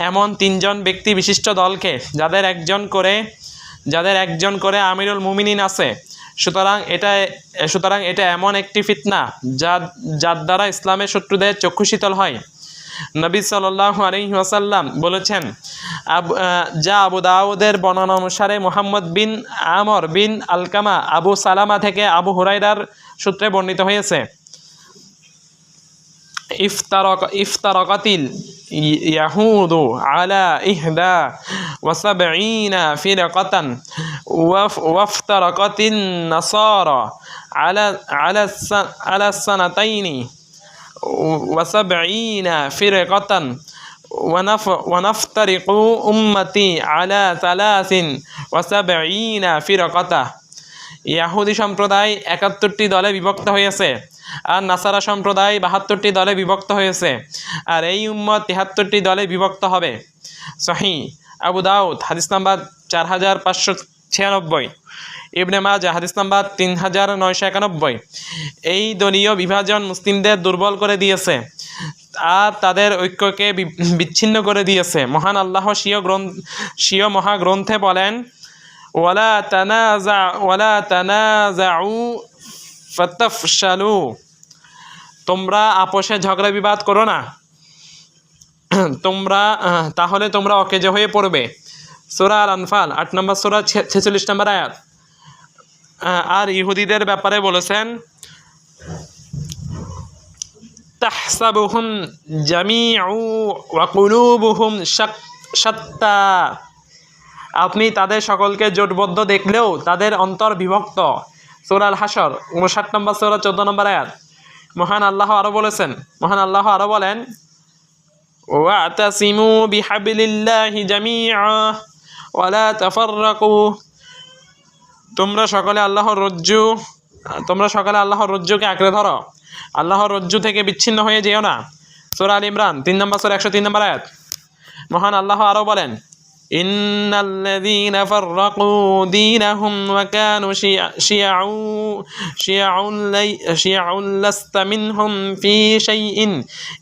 এমন 3 জন ব্যক্তি বিশিষ্ট দলকে, যাদের একজন করে আমিরুল মুমিনিন আছে। সুতরাং এটা এমন একটি ফিতনা যার দ্বারা ইসলামের শত্রুদের চক্ষু শীতল হয়। নবী সাল্লাল্লাহু আলাইহি ওয়াসাল্লাম বলেছেন, যা আবু দাউদের বর্ণনা অনুসারে মুহাম্মদ বিন আমর বিন আলকামা আবু সালামা থেকে আবু হুরায়রার সূত্রে বর্ণিত হয়েছে, ইফতারাকাতিল ইয়াহুদু আলা 71 ফিরকাতান ওয়াফতারাকাতিন নাসারা আলা সানাতাইনি ওয়া 70 ফিরকাতান ওয়ানাফতারিকু উম্মতি আলা 73 ফিরকাতা। ইয়াহুদি সম্প্রদায় 71টি দলে বিভক্ত হয়েছে, আর নাসারা সম্প্রদায় 72টি দলে বিভক্ত হয়েছে, আর এই উম্মত 73টি দলে বিভক্ত হবে। সহিহ আবু দাউদ হাদিস নাম্বার 4546। 96। ইবনে মাজাহ হাদিস নাম্বার 3991। এই দলীয় বিভাজন মুসলিমদের দুর্বল করে দিয়েছে আর তাদের ঐক্যকে বিচ্ছিন্ন করে দিয়েছে। মহান আল্লাহ স্বীয় মহাগ্রন্থে বলেন, ওয়ালা তানাজাউ ফাতাফশালু, তোমরা আপোষে ঝগড়া বিবাদ করো না, তাহলে তোমরা অকেজো হয়ে পড়বে। সূরা আল আনফাল 8 নম্বর সূরা 46 নম্বর আয়াত। আর ইহুদিদের ব্যাপারে বলেছেন, তাহসাবুহুম জামিউ ওয়া কুলুবুহুম শাত্তা, আপনি তাদের সকলকে জোটবদ্ধ দেখলেও তাদের অন্তর বিভক্ত। সূরা আল হাশর 59 নম্বর সূরা 14 নম্বর আয়াত। মহান আল্লাহ আরো বলেন, ওয়াতাসিমু বিহাবলিল্লাহি জামিআ ওয়ালা তাফাররাকু, তোমরা সকলে আল্লাহর রজ্জুকে আঁকড়ে ধরো, আল্লাহর রজ্জু থেকে বিচ্ছিন্ন হয়ে যেও না। সূরা আল ইমরান 3 নম্বর সূরা 103 নম্বর আয়াত। মহান আল্লাহ আরো বলেন, ইন্নাল্লাযীনা ফাররাকু দীনাহুম ওয়া কানু শিয়াউন লাস্তা মিনহুম ফি শাইইন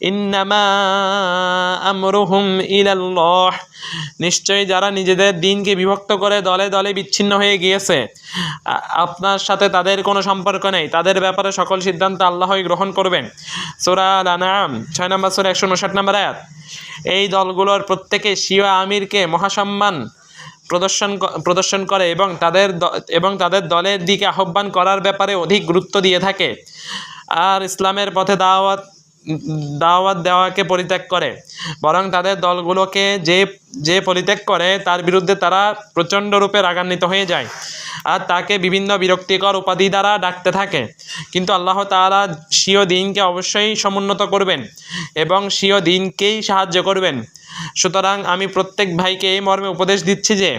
ইন্নামা আমরুহুম ইলাল্লাহ, নিশ্চয়ই যারা নিজেদের দ্বীনকে বিভক্ত করে দলে দলে বিচ্ছিন্ন হয়ে গিয়েছে, আপনার সাথে তাদের কোনো সম্পর্ক নেই, তাদের ব্যাপারে সকল সিদ্ধান্ত আল্লাহই গ্রহণ করবেন। সূরা আল আনআম 6 নম্বর সূরা 159 নম্বর আয়াত। এই দলগুলোর প্রত্যেকে শিয়া আমিরকে মহাসম্মান প্রদর্শন করে এবং তাদের দলের দিকে আহ্বান করার ব্যাপারে অধিক গুরুত্ব দিয়ে থাকে, আর ইসলামের পথে দাওয়াত দেওয়াকে পরিত্যাগ করে। বরং তাদের দলগুলোকে যে পরিত্যাগ করে তার বিরুদ্ধে তারা প্রচণ্ড রূপে রাগান্বিত হয়ে যায় আর তাকে বিভিন্ন বিরক্তিকর উপাধি দ্বারা ডাকতে থাকে। কিন্তু আল্লাহ তাআলা স্বীয় দ্বীনকে অবশ্যই সমুন্নত করবেন এবং স্বীয় দ্বীনকেই সাহায্য করবেন। সুতরাং আমি প্রত্যেক ভাইকে এই মর্মে উপদেশ দিচ্ছি যে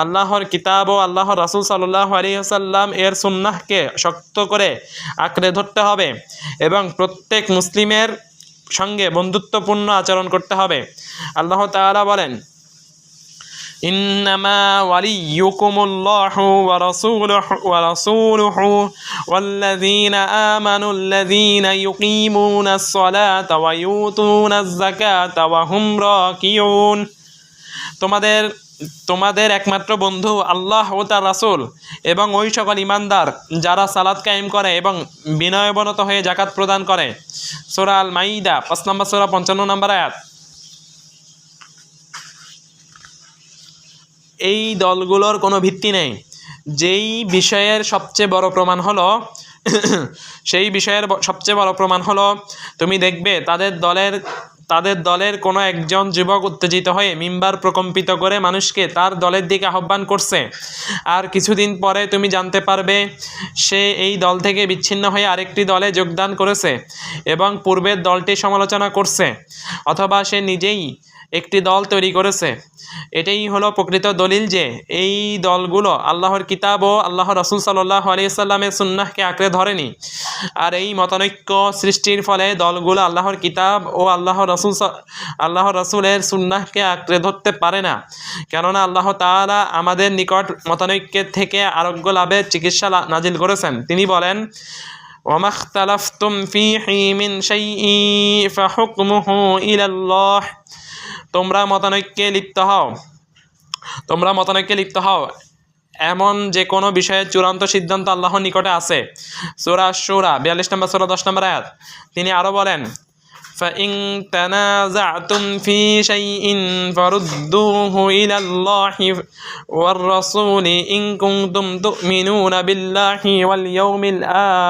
আল্লাহর কিতাব ও আল্লাহর রাসূল সাল্লাল্লাহু আলাইহি ওয়াসাল্লাম এর সুন্নাহকে শক্ত করে আঁকড়ে ধরতে হবে এবং প্রত্যেক মুসলিমের সঙ্গে বন্ধুত্বপূর্ণ আচরণ করতে হবে। আল্লাহ তাআলা বলেন, ইন্নামা ওয়ালিয়ুকুমুল্লাহু ওয়া রাসূলুহু ওয়াল্লাযীনা আমানুল্লাযীনা ইউকীমুনাস সালাতা ওয়া ইউতুনাজ যাকাতা ওয়া হুম রাকিউন, তোমাদের একমাত্র বন্ধু আল্লাহ ও তার রাসূল এবং ওই সকল ঈমানদার যারা সালাত কায়েম করে এবং বিনয়াবনত হয়ে যাকাত প্রদান করে। সূরা আল মাইদা 5 নম্বর সূরা 55 নম্বর আয়াত। এই দলগুলোর কোনো ভিত্তি নেই। সেই বিষয়ের সবচেয়ে বড় প্রমাণ হলো তুমি দেখবে তাদের দলের কোনো একজন যুবক উত্তেজিত হয়ে মিম্বার প্রকম্পিত করে মানুষকে তার দলের দিকে আহ্বান করছে, আর কিছুদিন পরে তুমি জানতে পারবে সে এই দল থেকে বিচ্ছিন্ন হয়ে আরেকটি দলে যোগদান করেছে এবং পূর্বের দলটি সমালোচনা করছে, অথবা সে নিজেই একটি দল তৈরি করেছে। এটাই হলো প্রকৃত দলিল যে এই দলগুলো আল্লাহর কিতাব ও আল্লাহর রাসূল সাল্লাল্লাহু আলাইহি ওয়াসাল্লামের সুন্নাহকে আঁকড়ে ধরেনি। আর এই মতানৈক্য সৃষ্টির ফলে দলগুলো আল্লাহর কিতাব ও আল্লাহর রাসূলের সুন্নাহকে আঁকড়ে ধরতে পারে না, কেননা আল্লাহ তাআলা আমাদের নিকট মতানৈক্যের থেকে আরোগ্য লাভের চিকিৎসা নাজিল করেছেন। তিনি বলেন, ওয়ামা ইখতালাফতুম ফীহি মিন শাইইন ফাহুকমুহু ইলাল্লাহ, তোমরা মতানৈক্যে লিপ্ত হও এমন যে কোনো বিষয়ে চূড়ান্ত সিদ্ধান্ত আল্লাহর নিকটে আছে। সূরা আশ-শুরা 42 নম্বর সূরা 10 নম্বর আয়াত। তিনি আরো বলেন, ফাইন তানাযাতুম ফি শাইইন ফারুদ্দুহু ইলাল্লাহি ওয়ার রাসূলি ইন কুনতুম তুমিনুনা বিল্লাহি ওয়াল ইয়াউমিল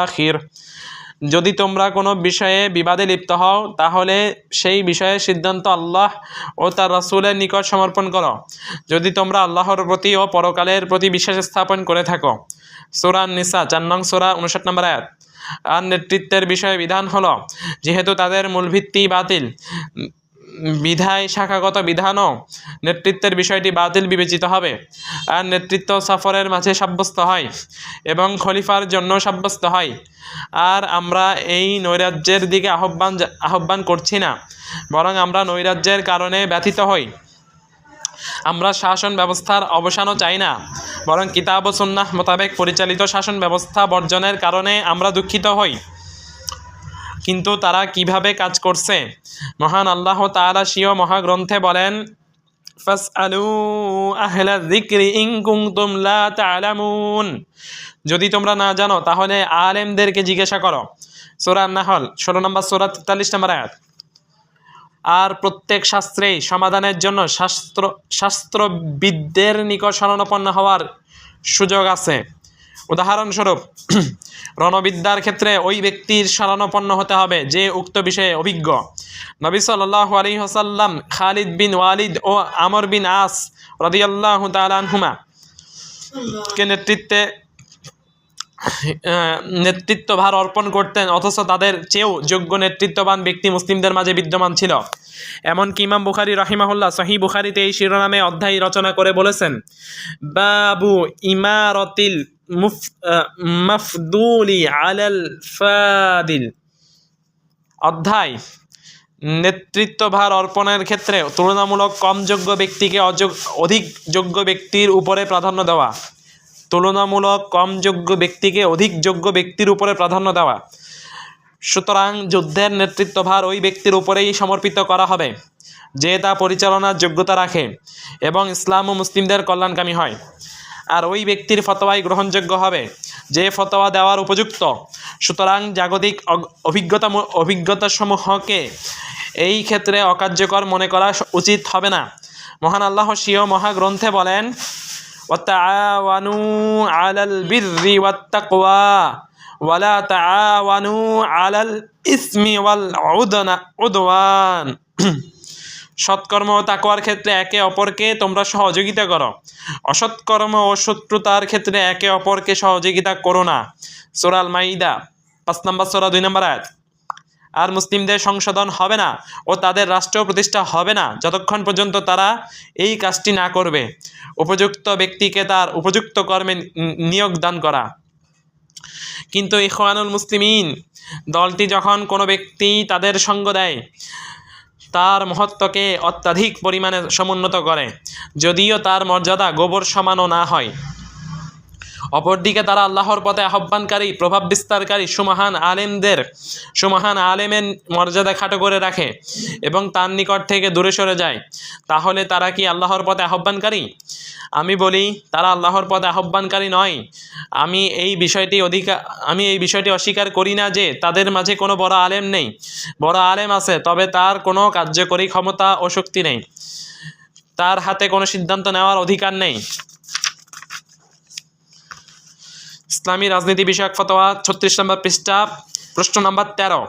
আখির, যদি তোমরা কোনো বিষয়ে বিবাদে লিপ্ত হও তাহলে সেই বিষয়ের সিদ্ধান্ত আল্লাহ ও তার রাসূলের নিকট সমর্পণ করো, যদি তোমরা আল্লাহর প্রতি ও পরকালের প্রতি বিশ্বাস স্থাপন করে থাকো। সূরা আন-নিসা 4 নং সূরা 59 নম্বর আয়াত। আর নেতৃত্বের বিষয়ে বিধান হলো, যেহেতু তাদের মূল ভিত্তি বাতিল, বিধায় শাখাগত বিধানও নেতৃত্বের বিষয়টি বাতিল বিবেচিত হবে। আর নেতৃত্ব সফরের মাঝে সাব্যস্ত হয় এবং খলিফার জন্য সাব্যস্ত হয়। আর আমরা এই নৈরাজ্যের দিকে আহ্বান করছি না, বরং আমরা নৈরাজ্যের কারণে ব্যথিত হই। আমরা শাসন ব্যবস্থার অবসানও চাই না, বরং কিতাব ও সুন্নাহ মোতাবেক পরিচালিত শাসন ব্যবস্থা বর্জনের কারণে আমরা দুঃখিত হই। কিন্তু তারা কিভাবে কাজ করছে? মহান আল্লাহ তাআলা স্বীয় মহাগ্রন্থে বলেন, ফাসআলু আহলা যিকরি ইন কুনতুম লা তা'লামুন। যদি তোমরা না জানো তাহলে আলেমদেরকে জিজ্ঞাসা করো। সূরা আন-নাহল 16 নম্বর সূরা 43 নম্বর আয়াত। আর প্রত্যেক শাস্ত্রেই সমাধানের জন্য শাস্ত্রবিদদের নিকট শরণাপন্ন হওয়ার সুযোগ আছে। উদাহরণস্বরূপ, রণবিদ্যার ক্ষেত্রে ওই ব্যক্তির শরণাপন্ন হতে হবে যে উক্ত বিষয়ে অভিজ্ঞ। নবী সাল্লাল্লাহু আলাইহি ওয়াসাল্লাম খালিদ বিন ওয়ালিদ ও আমর বিন আস রাদিয়াল্লাহু তাআলা আনহুমা কে নেতৃত্বভার অর্পণ করতেন, অথচ তাদের চেয়েও যোগ্য নেতৃত্ববান ব্যক্তি মুসলিমদের মাঝে বিদ্যমান ছিল। এমনকি ইমাম বুখারী রাহিমাহুল্লাহ সহিহ বুখারীতে এই শিরোনামে অধ্যায় রচনা করে বলেছেন, বাবু ইমারতিল মাফদুলি আলাল ফাদিল। অধ্যায় নেতৃত্বভার অর্পণের ক্ষেত্রে তুলনামূলক কম যোগ্য ব্যক্তিকে অধিক যোগ্য ব্যক্তির উপরে প্রাধান্য দেওয়া। তুলনামূলক কম যোগ্য ব্যক্তিকে অধিক যোগ্য ব্যক্তির উপরে প্রাধান্য দেওয়া। সুতরাং যুদ্ধের নেতৃত্বভার ওই ব্যক্তির উপরেই সমর্পিত করা হবে যে তা পরিচালনার যোগ্যতা রাখে এবং ইসলাম ও মুসলিমদের কল্যাণকামী হয়। আর ওই ব্যক্তির ফতোয়াই গ্রহণযোগ্য হবে যে ফতোয়া দেওয়ার উপযুক্ত। সুতরাং জাগতিক অভিজ্ঞতাসমূহকে এই ক্ষেত্রে অকার্যকর মনে করা উচিত হবে না। মহান আল্লাহ স্বীয় মহাগ্রন্থে বলেন, ওয়াতাআওয়ানু আলাল বিররি ওয়াত্তাকওয়া ওয়ালা তাআওয়ানু আলাল ইসমি ওয়াল উদওয়ান। সৎকর্ম ও তাকওয়ার ক্ষেত্রে একে অপরকে তোমরা সহযোগিতা করো, অসৎকর্ম ও শত্রুতার ক্ষেত্রে একে অপরকে সহযোগিতা করো না। সূরা আল মাইদা 5 নম্বর সূরা 2 নম্বর আয়াত। আর মুসলিমদের সংশোধন হবে না ও তাদের রাষ্ট্র প্রতিষ্ঠা হবে না যতক্ষণ পর্যন্ত তারা এই কাজটি না করবে। উপযুক্ত ব্যক্তিকে তার উপযুক্ত কর্মে নিয়োগ দান করা। কিন্তু ইখওয়ানুল মুসলিমিন দলটি যখন কোনো ব্যক্তি তাদের সঙ্গ দেয়, তার মহত্বকে অত্যাধিক পরিমাণে সমুন্নত করে, যদিও তার মর্যাদা গোবর সমানও না হয়। অপরদিকে তারা আল্লাহর পথে আহ্বানকারী, প্রভাব বিস্তারকারী সুমহান আলেমের মর্যাদা খাটো করে রাখে এবং তার নিকট থেকে দূরে সরে যায়, তাহলে তারা কি আল্লাহর পথে আহ্বানকারী? আমি বলি, তারা আল্লাহর পথে আহ্বানকারী নয়। আমি এই বিষয়টি অস্বীকার করি না যে তাদের মাঝে কোনো বড় আলেম নেই। বড় আলেম আছে, তবে তার কোনো কার্যকরী ক্ষমতা ও শক্তি নেই। তার হাতে কোনো সিদ্ধান্ত নেওয়ার অধিকার নেই। ইসলামী রাজনীতি বিষয়ক ফতোয়া 36 নম্বর পৃষ্ঠা, প্রশ্ন নম্বর 13।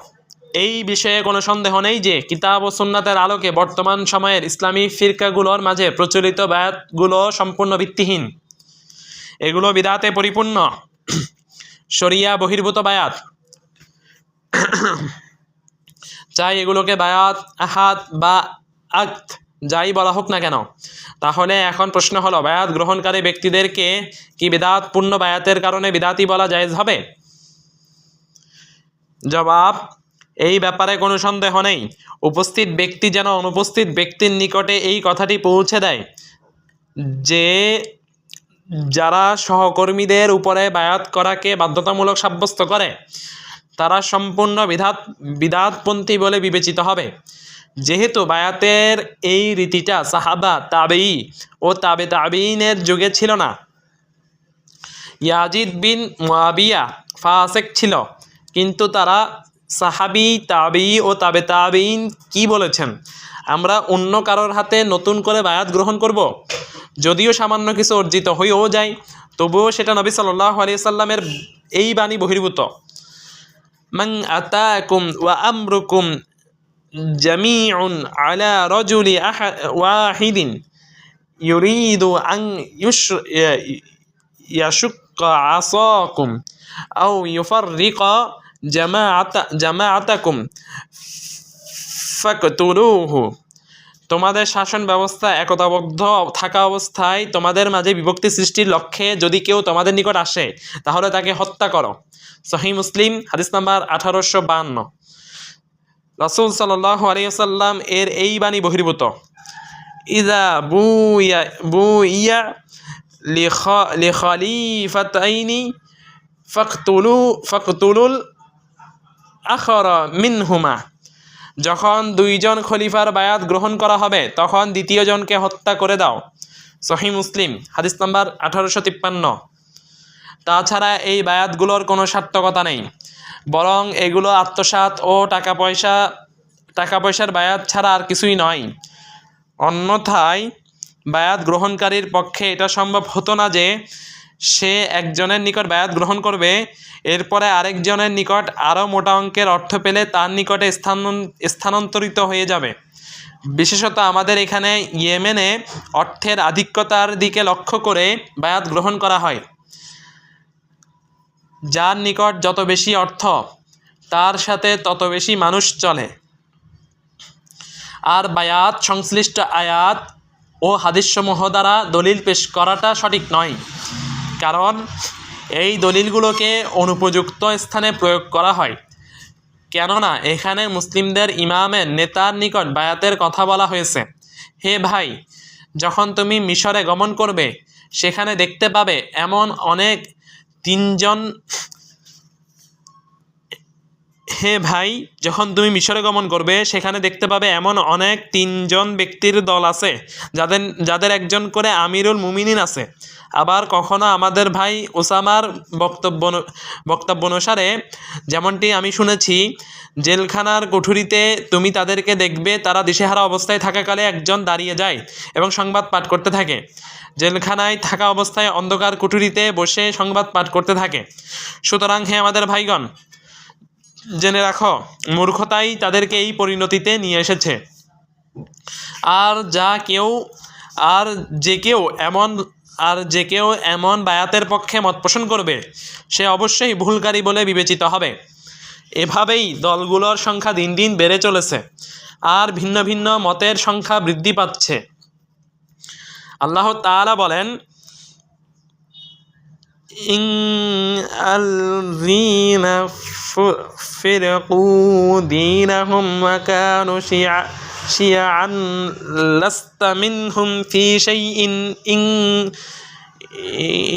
এই বিষয়ে কোনো সন্দেহ নেই যে কিতাব ও সুন্নাতের আলোকে বর্তমান সময়ের ইসলামী ফিরকাগুলোর মাঝে প্রচলিত বায়াতগুলো সম্পূর্ণ ভিত্তিহীন। এগুলো বিদআতে পরিপূর্ণ, শরিয়া বহির্ভূত বায়াত। চাই এগুলোকে বায়াত, আহাদ বা আকদ যাই বলা হোক না কেন। তাহলে এখন প্রশ্ন হলো, বায়াত গ্রহণকারী ব্যক্তিদেরকে কি বিদআতপূর্ণ বায়াতের কারণে বিদআতি বলা জায়েজ হবে? জবাব, এই ব্যাপারে কোনো সন্দেহ নেই। উপস্থিত ব্যক্তি যেন অনুপস্থিত ব্যক্তির নিকটে এই কথাটি পৌঁছে দেয় যে যারা সহকর্মীদের উপরে বায়াত করাকে বাধ্যতামূলক সাব্যস্ত করে তারা সম্পূর্ণ বিদআতপন্থী বলে বিবেচিত হবে। যেহেতু বায়াতের এই রীতিটা সাহাবা, তাবেঈ ও তাবে তাবেঈনের যুগে ছিল না। ইয়াজিদ বিন মুআবিয়া ফাসেক ছিল, কিন্তু তারা সাহাবী, তাবেঈ ও তাবে তাবেঈন কি বলেছেন? আমরা অন্য কারোর হাতে নতুন করে বায়াত গ্রহণ করব? যদিও সামান্য কিছু অর্জিত হয়েও যায়, তবুও সেটা নবী সাল্লাল্লাহু আলাইহি সাল্লামের এই বাণী বহির্ভূত। মান আতাকুম ওয়া আমরুকুম জামিউন আলা রাজুলি ওয়াহিদিন ইউরিদু আন ইয়াশুক্কা আসাকুম আও ইউফাররিকা জামাআতাকুম ফাকতুলুহু। তোমাদের শাসন ব্যবস্থা একতাবদ্ধ থাকা অবস্থায় তোমাদের মাঝে বিভক্তি সৃষ্টির লক্ষ্যে যদি কেউ তোমাদের নিকট আসে, তাহলে তাকে হত্যা করো। সহিহ মুসলিম হাদিস নাম্বার 1852। রাসূল সাল্লাল্লাহু আলাইহি ওয়াসাল্লাম এর এই বাণী বহির্ভূত। ইযা বুইয়া লিখলিফাতাইনি ফাকতুলুল আখরা মিনহুমা। যখন দুইজন খলিফার বায়াত গ্রহণ করা হবে তখন দ্বিতীয় জনকে হত্যা করে দাও। সহিহ মুসলিম হাদিস নাম্বার 1853। তাছাড়া এই বায়াতগুলোর কোনো সার্থকতা নেই, বরং এগুলো আত্মসাৎ ও টাকা পয়সার বায়াত ছাড়া আর কিছুই নয়। অন্যথায় বায়াত গ্রহণকারীর পক্ষে এটা সম্ভব হতো না যে সে একজনের নিকট বায়াত গ্রহণ করবে, এরপরে আরেকজনের নিকট আরও মোটা অঙ্কের অর্থ পেলে তার নিকটে স্থানান্তরিত হয়ে যাবে। বিশেষত আমাদের এখানে ইয়েমেনে অর্থের আধিক্যতার দিকে লক্ষ্য করে বায়াত গ্রহণ করা হয়। যার নিকট যত বেশি অর্থ তার সাথে তত বেশি মানুষ চলে। আর বায়াত সংশ্লিষ্ট আয়াত ও হাদিসসমূহ দ্বারা দলিল পেশ করাটা সঠিক নয়, কারণ এই দলিলগুলোকে অনুপযুক্ত স্থানে প্রয়োগ করা হয়। কেননা এখানে মুসলিমদের ইমামের নেতার নিকট বায়াতের কথা বলা হয়েছে। হে ভাই, যখন তুমি মিশরে গমন করবে সেখানে দেখতে পাবে এমন অনেক তিনজন ব্যক্তির দল আছে যাদের একজন করে আমিরুল মুমিনিন আছে। আবার কখনো আমাদের ভাই ওসামার বক্তব্য অনুসারে, যেমনটি আমি শুনেছি, জেলখানার কুঠুরিতে তুমি তাদেরকে দেখবে তারা দিশেহারা অবস্থায় থাকাকালে একজন দাঁড়িয়ে যায় এবং সংবাদ পাঠ করতে থাকে। জেলখানায় থাকা অবস্থায় অন্ধকার কুঠুরিতে বসে সংবাদ পাঠ করতে থাকে। সুতরাং হে আমাদের ভাইগণ, জেনে রাখো, মূর্খতাই তাদেরকে এই পরিণতিতে নিয়ে এসেছে। আর যে কেউ এমন বায়াতের পক্ষে মত পোষণ করবে সে অবশ্যই ভুলকারী বলে বিবেচিত হবে। এভাবেই দলগুলোর সংখ্যা দিন দিন বেড়ে চলেছে আর ভিন্ন ভিন্ন মতের সংখ্যা বৃদ্ধি পাচ্ছে। আল্লাহ তাআলা বলেন, আল্লাযীনা ফারকু দীনাহুম ওয়া কানু শিয়াআন লাস্তা মিনহুম ফি শাইইন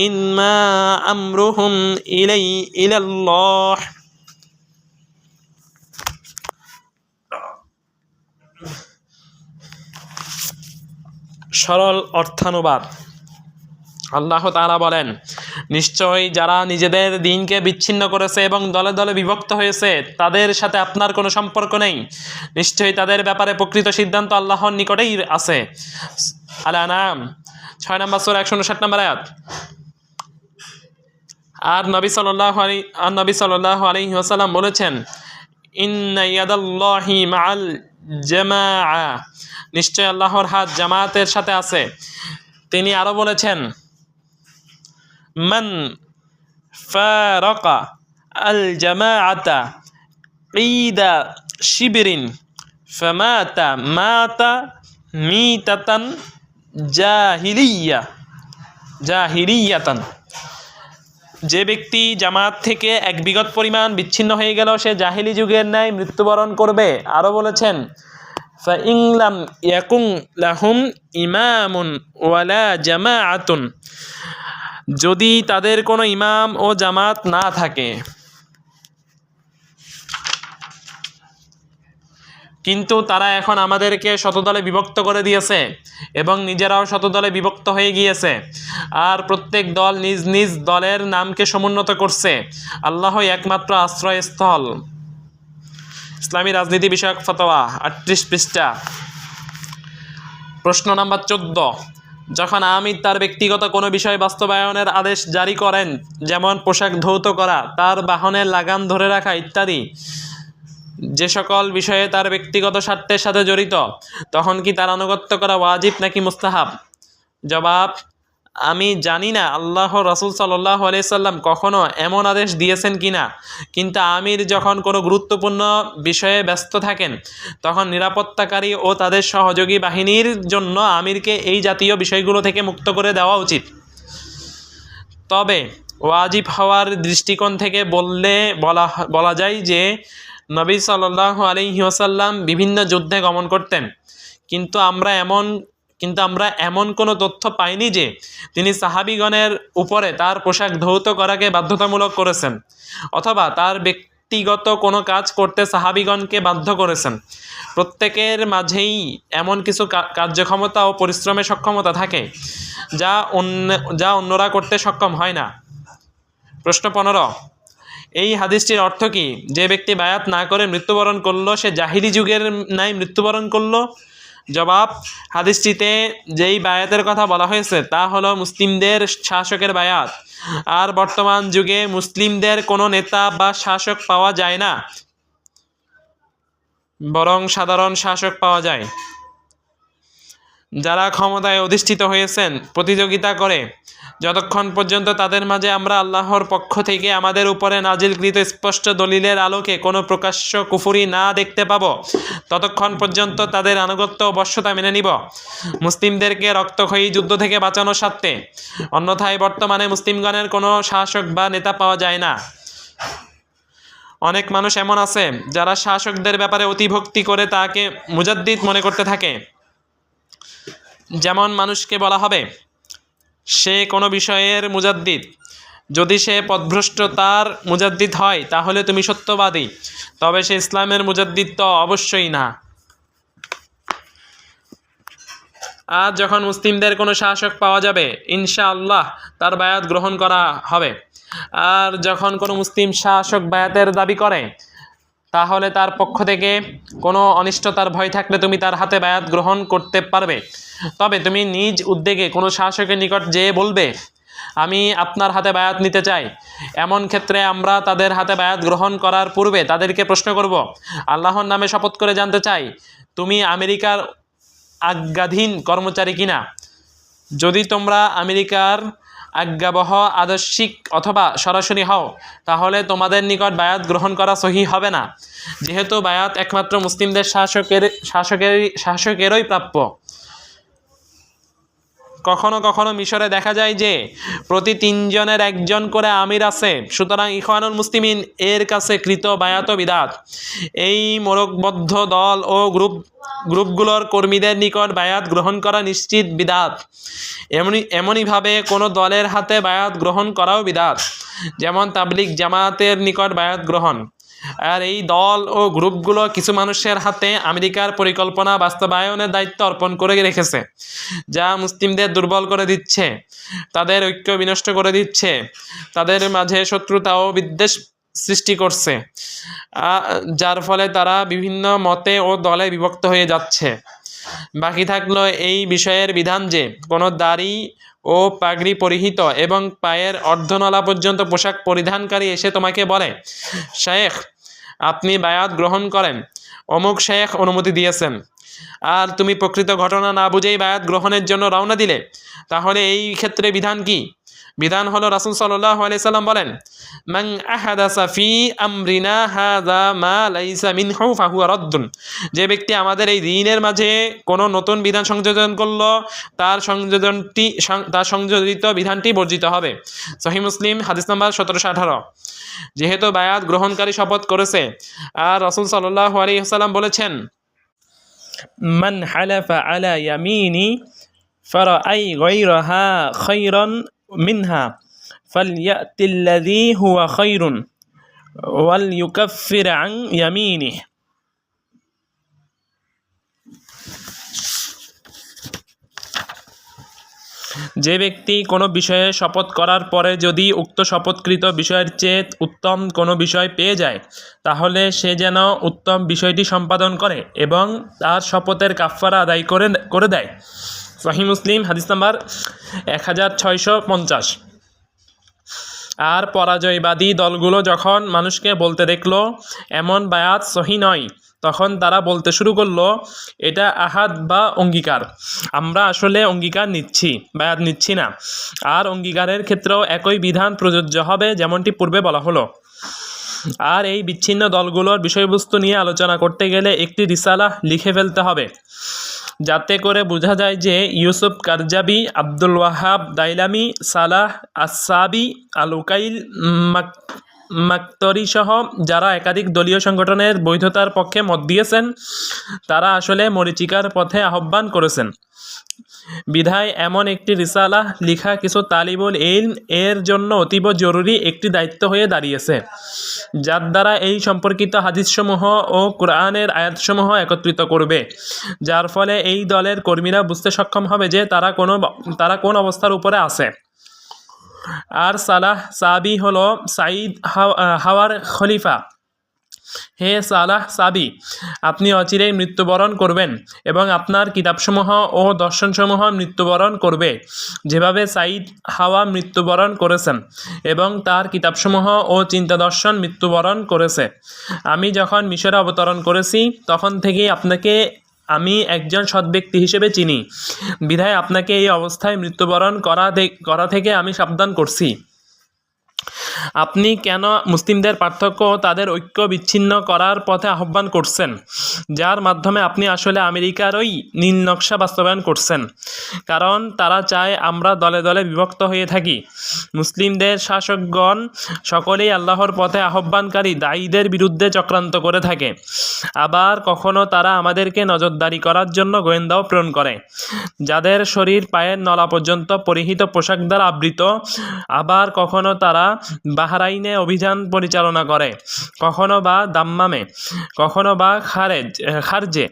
ইনমা আমরুহুম ইলাল্লাহ। সরল অর্থানুবাদ। আল্লাহ তাআলা বলেন, নিশ্চয়ই যারা নিজেদের দ্বীনকে বিচ্ছিন্ন করেছে এবং দলে দলে বিভক্ত হয়েছে তাদের সাথে আপনার কোনো সম্পর্ক নেই। নিশ্চয়ই তাদের ব্যাপারে প্রকৃত সিদ্ধান্ত আল্লাহর নিকটেই আছে। আল-আনআম 6 নম্বর সূরা 159 নম্বর আয়াত। আর নবী সাল্লাল্লাহু আলাইহি ওয়াসাল্লাম বলেছেন, ইন্না ইয়াদাল্লাহি মাআল জামাআ, নিশ্চয় আল্লাহর হাত জামাতের সাথে আছে। তিনি আরো বলেছেন, মান ফারাকা আল জামাআতা ঈদা শিবরিন ফামাতা মিতাতান জাহিলিয়াতান। যে ব্যক্তি জামাত থেকে এক বিগত পরিমাণ বিচ্ছিন্ন হয়ে গেল সে জাহিলি যুগের ন্যায় মৃত্যুবরণ করবে। আরও বলেছেন, ফাইন লাম ইয়াকুন লাহুম ইমামুন ওয়ালা জামাআতুন, যদি তাদের কোনো ইমাম ও জামাত না থাকে। কিন্তু তারা এখন আমাদেরকে শতদলে বিভক্ত করে দিয়েছে এবং নিজেরাও শতদলে বিভক্ত হয়ে গিয়েছে, আর প্রত্যেক দল নিজ নিজ দলের নামকে সমুন্নত করছে। আল্লাহই একমাত্র আশ্রয়স্থল। ইসলামী রাজনীতি বিষয়ক ফতোয়া 38 পৃষ্ঠা। প্রশ্ন নাম্বার 14, যখন আমির তার ব্যক্তিগত কোনো বিষয় বাস্তবায়নের আদেশ জারি করেন, যেমন পোশাক ধৌত করা, তার বাহনের লাগাম ধরে রাখা ইত্যাদি, যে সকল বিষয়ে তার ব্যক্তিগত স্বার্থের সাথে জড়িত, তখন কি তার আনুগত্য করা ওয়াজিব নাকি মুস্তাহাব? জবাব, আমি জানি না আল্লাহ রাসূল সাল্লাল্লাহু আলাইহি সাল্লাম কখনো এমন আদেশ দিয়েছেন কিনা, কিন্তু আমির যখন কোনো গুরুত্বপূর্ণ বিষয়ে ব্যস্ত থাকেন তখন নিরাপত্তাকারী ও তাদের সহযোগী বাহিনীর জন্য আমিরকে এই জাতীয় বিষয়গুলো থেকে মুক্ত করে দেওয়া উচিত। তবে ওয়াজিব হওয়ার দৃষ্টিকোণ থেকে বলা যায় যে নবী সাল্লাল্লাহু আলাইহি ওয়াসাল্লাম বিভিন্ন যুদ্ধে গমন করতেন, কিন্তু আমরা এমন কোনো তথ্য পাইনি যে তিনি সাহাবীগণের উপরে তার পোশাক ধৌত করাকে বাধ্যতামূলক করেছেন অথবা তার ব্যক্তিগত কোনো কাজ করতে সাহাবীগণকে বাধ্য করেছেন। প্রত্যেকের মাঝেই এমন কিছু কার্যক্ষমতা ও পরিশ্রমের সক্ষমতা থাকে যা অন্যরা করতে সক্ষম হয় না। প্রশ্ন 15, এই হাদিসটির অর্থ কি? যে ব্যক্তি বায়াত না করে মৃত্যুবরণ করলো সে জাহিলি যুগের ন্যায় মৃত্যুবরণ করলো। জবাব, হাদিসটিতে যেই বায়াতের কথা বলা হয়েছে তা হলো মুসলিমদের শাসকের বায়াত। আর বর্তমান যুগে মুসলিমদের কোনো নেতা বা শাসক পাওয়া যায় না, বরং সাধারণ শাসক পাওয়া যায় যারা ক্ষমতায় অধিষ্ঠিত হয়েছেন প্রতিযোগিতা করে। যতক্ষণ পর্যন্ত তাদের মাঝে আমরা আল্লাহর পক্ষ থেকে আমাদের উপরে নাজিলকৃত স্পষ্ট দলিলের আলোকে কোনো প্রকাশ্য কুফরি না দেখতে পাবো, ততক্ষণ পর্যন্ত তাদের আনুগত্য ও বশ্যতা মেনে নিব মুসলিমদেরকে রক্তক্ষয়ী যুদ্ধ থেকে বাঁচানোর স্বার্থে। অন্যথায় বর্তমানে মুসলিমগণের কোনো শাসক বা নেতা পাওয়া যায় না। অনেক মানুষ এমন আছে যারা শাসকদের ব্যাপারে অতিভক্তি করে তাকে মুজাদ্দিদ মনে করতে থাকে। যেমন মানুষকে বলা হবে সে কোনো বিষয়ের মুজাদ্দিদ, যদি সে পথভ্রষ্টতার মুজাদ্দিদ হয় তাহলে তুমি সত্যবাদী, তবে সে ইসলামের মুজাদ্দিদ তো অবশ্যই না। আর যখন মুসলিমদের কোনো শাসক পাওয়া যাবে ইনশাআল্লাহ তার বায়াত গ্রহণ করা হবে। আর যখন কোনো মুসলিম শাসক বায়াতের দাবি করে তাহলে তার পক্ষ থেকে কোনো অনিষ্টতার ভয় থাকলে তুমি তার হাতে বায়াত গ্রহণ করতে পারবে। তবে তুমি নিজ উদ্যোগে কোনো শাসকের নিকট যেয়ে বলবে আমি আপনার হাতে বায়াত নিতে চাই। এমন ক্ষেত্রে আমরা তাদের হাতে বায়াত গ্রহণ করার পূর্বে তাদেরকে প্রশ্ন করব, আল্লাহর নামে শপথ করে জানতে চাই তুমি আমেরিকার আজ্ঞাধীন কর্মচারী কিনা। যদি তোমরা আমেরিকার আজ্ঞাবহ আদর্শিক অথবা সরাসরি হও তাহলে তোমাদের নিকট বায়াত গ্রহণ করা সহি হবে না, যেহেতু বায়াত একমাত্র মুসলিমদের শাসকেরই প্রাপ্য। কখনো কখনো মিশরে দেখা যায় যে প্রতি 3 জনের 1 জন করে আমির আছে, সুতরাং ইখওয়ানুল মুসলিমিন এর কাছে কৃত বায়াত বিদাত। এই মোরকবদ্ধ দল ও গ্রুপগুলোর কর্মীদের নিকট বায়াত গ্রহণ করা নিশ্চিত বিদাত। এমনইভাবে কোনো দলের হাতে বায়াত গ্রহণ করাও বিদাত, যেমন তাবলিগ জামায়াতের নিকট বায়াত গ্রহণ। আর এই দল ও গ্রুপগুলো কিছু মানুষের হাতে আমেরিকার পরিকল্পনা বাস্তবায়নের দায়িত্ব অর্পণ করে রেখেছে, যা মুসলিমদের দুর্বল করে দিচ্ছে, তাদের ঐক্য বিনষ্ট করে দিচ্ছে, তাদের মাঝে শত্রুতা ও বিদ্বেষ সৃষ্টি করছে, যার ফলে তারা বিভিন্ন মতে ও দলে বিভক্ত হয়ে যাচ্ছে। বাকি থাকলো এই বিষয়ের বিধান যে কোনো দাড়ি ও পাগড়ি পরিহিত এবং পায়ের অর্ধনলা পর্যন্ত পোশাক পরিধানকারী এসে তোমাকে বলে শায়েখ আপনি বায়াত গ্রহণ করেন, অমুক শায়েখ অনুমতি দিয়েছেন, আর তুমি প্রকৃত ঘটনা না বুঝেই বায়াত গ্রহণের জন্য রওনা দিলে, তাহলে এই ক্ষেত্রে বিধান কি? বিধান হলো রাসূল সাল্লাল্লাহু আলাইহি সাল্লাম বলেন মান আহাদাসা ফি আমরিনা হাযা মা লাইসা মিনহু ফাহুয়া রাদ্দুন। যে ব্যক্তি আমাদের এই দ্বীনের মাঝে কোনো নতুন বিধান সংযোজন করলো তার সংযোজিত বিধানটি বর্জিত হবে। সহিহ মুসলিম হাদিস নাম্বার 1718। যেহেতু বায়াত গ্রহণকারী শপথ করেছে আর রাসূল সাল্লাল্লাহু আলাইহি ওয়াসাল্লাম বলেছেন মান হালাফা আলা ইয়ামিনি ফারাআই গায়রাহা খায়রান মিনহা ফালইয়াতিল্লাযী হুয়া খায়রুন ওয়াল ইউকাফির আন ইয়ামিনিহি। যে ব্যক্তি কোনো বিষয়ে শপথ করার পরে যদি উক্ত শপথকৃত বিষয়ের চেয়ে উত্তম কোনো বিষয় পেয়ে যায় তাহলে সে যেন উত্তম বিষয়টি সম্পাদন করে এবং তার শপথের কাফারা আদায় করে দেয়। সহিহ মুসলিম হাদিস নাম্বার 1650। আর পরাজয়বাদী দলগুলো যখন মানুষকে বলতে দেখলো এমন বায়াত সহি নয়, তখন তারা বলতে শুরু করলো এটা আহাদ বা অঙ্গীকার, আমরা আসলে অঙ্গীকার নিচ্ছি, বায়াত নিচ্ছি না। আর অঙ্গীকারের ক্ষেত্রেও একই বিধান প্রযোজ্য হবে যেমনটি পূর্বে বলা হলো। আর এই বিচ্ছিন্ন দলগুলোর বিষয়বস্তু নিয়ে আলোচনা করতে গেলে একটি রিসালাহ লিখে ফেলতে হবে, যাতে করে বোঝা যায় যে ইউসুফ কারজাবি, আব্দুল ওয়াহাব দাইলামি, সালাহ আসসাবি, আল-উকাইল মাকতরি সহ যারা একাধিক দলীয় সংগঠনের বৈধতার পক্ষে মত দিয়েছেন তারা আসলে মরীচিকার পথে আহ্বান করেছেন। বিধায় এমন একটি রিসালা লিখা কিছু তালিবুল ইলম এর জন্য অতীব জরুরি একটি দায়িত্ব হয়ে দাঁড়িয়েছে, যার দ্বারা এই সম্পর্কিত হাদিসসমূহ ও কোরআনের আয়াতসমূহ একত্রিত করবে, যার ফলে এই দলের কর্মীরা বুঝতে সক্ষম হবে যে তারা কোন অবস্থার উপরে আছে। আর সালাহ সাবি হলো সাঈদ হাওয়ার খলিফা। হে সালাহ সাবি, আপনি অচিরেই মৃত্যুবরণ করবেন এবং আপনার কিতাবসমূহ ও দর্শনসমূহ মৃত্যুবরণ করবে, যেভাবে সাঈদ হাওয়া মৃত্যুবরণ করেছেন এবং তার কিতাবসমূহ ও চিন্তা দর্শন মৃত্যুবরণ করেছে। আমি যখন মিশরে অবতরণ করেছি তখন থেকেই আপনাকে আমি একজন সৎ ব্যক্তি হিসেবে চিনি, বিধায় আপনাকে এই অবস্থায় মৃত্যুবরণ করা থেকে আমি সাবধান করছি। আপনি কেন মুসলিমদের পার্থক্য ও তাদের ঐক্য বিচ্ছিন্ন করার পথে আহ্বান করছেন, যার মাধ্যমে আপনি আসলে আমেরিকার ওই নীল নকশা বাস্তবায়ন করছেন? কারণ তারা চায় আমরা দলে দলে বিভক্ত হয়ে থাকি। মুসলিমদের শাসকগণ সকলেই আল্লাহর পথে আহ্বানকারী দায়ীদের বিরুদ্ধে চক্রান্ত করে থাকে। আবার কখনো তারা আমাদেরকে নজরদারি করার জন্য গোয়েন্দাও প্রেরণ করে, যাদের শরীর পায়ের নলা পর্যন্ত পরিহিত পোশাক দ্বারা আবৃত। আবার কখনো তারা বাহরাইনে অভিযান পরিচালনা করে, কখনো বা দাম্মামে, কখনো বা খারজে।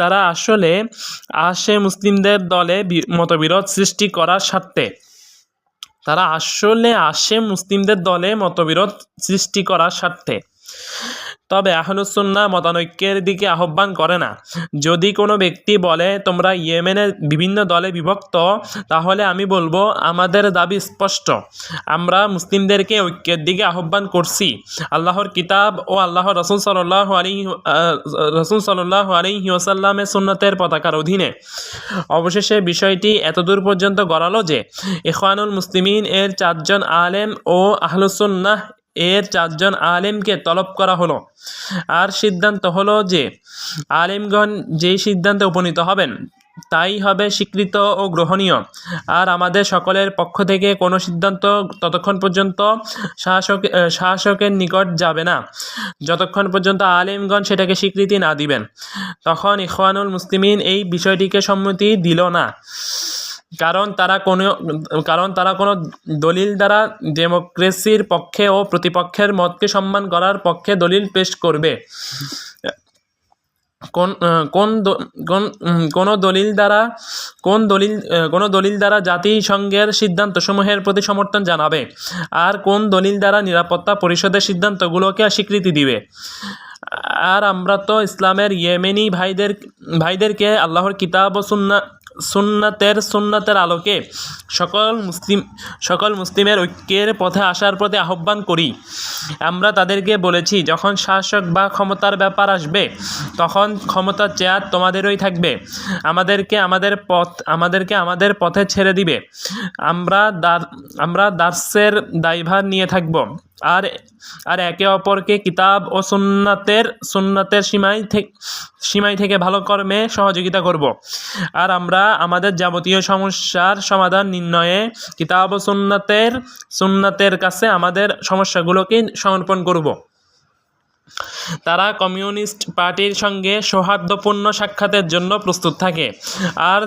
তারা আসলে আসে মুসলিমদের দলে মতবিরোধ সৃষ্টি করার স্বার্থে। তবে আহলুস সুন্নাহ মতানৈক্যের দিকে আহ্বান করে না। যদি কোনো ব্যক্তি বলে তোমরা ইয়েমেনের বিভিন্ন দলে বিভক্ত, তাহলে আমি বলবো আমাদের দাবি স্পষ্ট। আমরা মুসলিমদেরকে ঐক্যের দিকে আহ্বান করছি আল্লাহর কিতাব ও আল্লাহর রাসূল সাল্লাল্লাহু আলাইহি ওয়াসাল্লামের সুন্নতের পতাকার অধীনে। অবশেষে বিষয়টি এতদূর পর্যন্ত গড়ালো যে ইখওয়ানুল মুসলিমিন এর 4 জন আলেম ও আহলুস সুন্নাহ এর 4 জন আলেমকে তলব করা হলো। আর সিদ্ধান্ত হলো যে আলেমগণ যেই সিদ্ধান্তে উপনীত হবেন তাই হবে স্বীকৃত ও গ্রহণীয়। আর আমাদের সকলের পক্ষ থেকে কোনো সিদ্ধান্ত ততক্ষণ পর্যন্ত শাসকের নিকট যাবে না যতক্ষণ পর্যন্ত আলেমগণ সেটাকে স্বীকৃতি না দিবেন। তখন ইখওয়ানুল মুসলিমিন এই বিষয়টিকে সম্মতি দিল না, কারণ তারা কোনো দলিল দ্বারা ডেমোক্রেসির পক্ষে ও প্রতিপক্ষের মতকে সম্মান করার পক্ষে দলিল পেশ করবে। কোন দলিল দ্বারা জাতিসংঘের সিদ্ধান্তসমূহের প্রতি সমর্থন জানাবে, আর কোন দলিল দ্বারা নিরাপত্তা পরিষদের সিদ্ধান্তগুলোকে স্বীকৃতি দিবে। আর আমরা তো ইসলামের ইয়েমেনি ভাইদেরকে আল্লাহর কিতাব ও সুন্নাতের আলোকে সকল মুসলিমের ঐক্যের পথে আসার প্রতি আহ্বান করি। আমরা তাদেরকে বলেছি যখন শাসক বা ক্ষমতার ব্যাপার আসবে তখন ক্ষমতার চেয়ার তোমাদেরই থাকবে, আমাদেরকে আমাদের পথে ছেড়ে দিবে। আমরা দার্সের দায়ভার নিয়ে থাকব আর একে অপরকে কিতাব ও সুন্নাতের সীমায় থেকে ভালো কর্মে সহযোগিতা করব। আর আমরা আমাদের যাবতীয় সমস্যার সমাধান নির্ণয়ে কিতাব ও সুন্নাতের কাছে আমাদের সমস্যাগুলোকে সমর্পণ করব। তারা কমিউনিস্ট পার্টির সঙ্গে সৌহার্দ্যপূর্ণ সাক্ষাতের জন্য প্রস্তুত থাকে, আর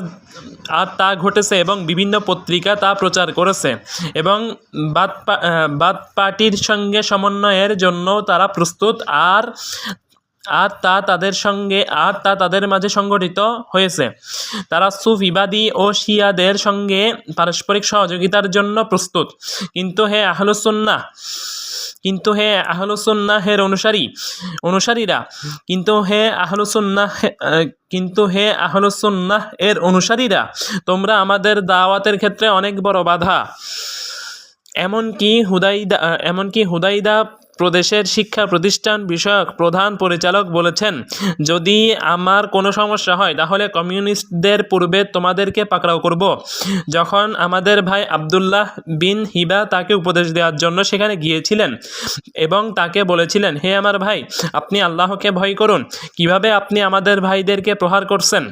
তা ঘটেছে এবং বিভিন্ন পত্রিকা তা প্রচার করেছে, এবং বাদ পার্টির সঙ্গে সমন্বয়ের জন্য তারা প্রস্তুত, আর তা তাদের মাঝে সংগঠিত হয়েছে। তারা সুফিবাদী ও শিয়াদের সঙ্গে পারস্পরিক সহযোগিতার জন্য প্রস্তুত। কিন্তু হে আহলুস সুন্নাহের অনুসারীরা তোমরা আমাদের দাওয়াতের ক্ষেত্রে অনেক বড় বাধা। এমনকি হুদাইদা প্রদেশের শিক্ষা প্রতিষ্ঠান বিষয়ক প্রধান পরিচালক বলেছেন, যদি আমার কোনো সমস্যা হয় তাহলে কমিউনিস্টদের পূর্বে তোমাদেরকে পাকড়াও করব। যখন আমাদের ভাই আবদুল্লাহ বিন হিবা তাকে উপদেশ দেওয়ার জন্য সেখানে গিয়েছিলেন এবং তাকে বলেছিলেন, হে আমার ভাই, আপনি আল্লাহকে ভয় করুন, কিভাবে আপনি আমাদের ভাইদেরকে প্রহার করছেন,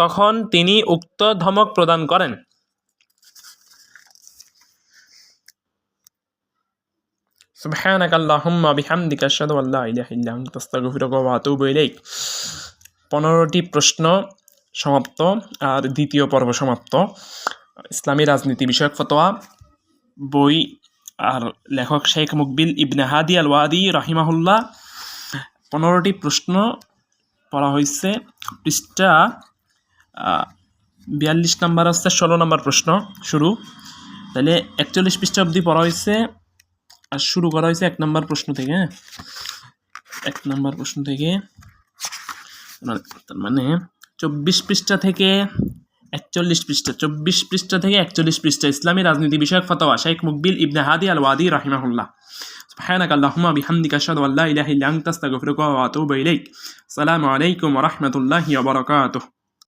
তখন তিনি উক্ত ধমক প্রদান করেন। সুবহানাকা আল্লাহুম্মা বিহামদিকা আশহাদু আল্লা ইলাহা ইল্লা আনতা আস্তাগফিরুকা ওয়া আতুবু ইলাইক। 15টি প্রশ্ন সমাপ্ত, আর দ্বিতীয় পর্ব সমাপ্ত। ইসলামী রাজনীতি বিষয়ক ফতোয়া বই, আর লেখক শেখ মুকবিল ইবনে হাদি আল ওয়াদি রাহিমাহুল্লাহ। 15টি প্রশ্ন পড়া হয়েছে। পৃষ্ঠা 42 নম্বর আছে, 16 নম্বর প্রশ্ন শুরু। তাহলে 41 পৃষ্ঠা অবধি পড়া হয়েছে, আর শুরু করা হয়েছে 1 নম্বর প্রশ্ন থেকে। 1 নম্বর প্রশ্ন থেকে, তার মানে 24 পৃষ্ঠা থেকে 41 পৃষ্ঠা, 24 পৃষ্ঠা থেকে 41 পৃষ্ঠা ইসলামী রাজনীতি বিষয়ক ফতোয়া শেখ মুকবিল ইবনে হাদি আল ওয়াদি রাহিমাহুল্লাহ। সুবহানাকা আল্লাহুম্মা বিহামদিকা আশহাদু আল্লা ইলাহা ইল্লা আনতা আস্তাগফিরুকা ওয়া আতুবু ইলাইক। আসসালামু আলাইকুম ওয়া রাহমাতুল্লাহি ওয়া বারাকাতুহু।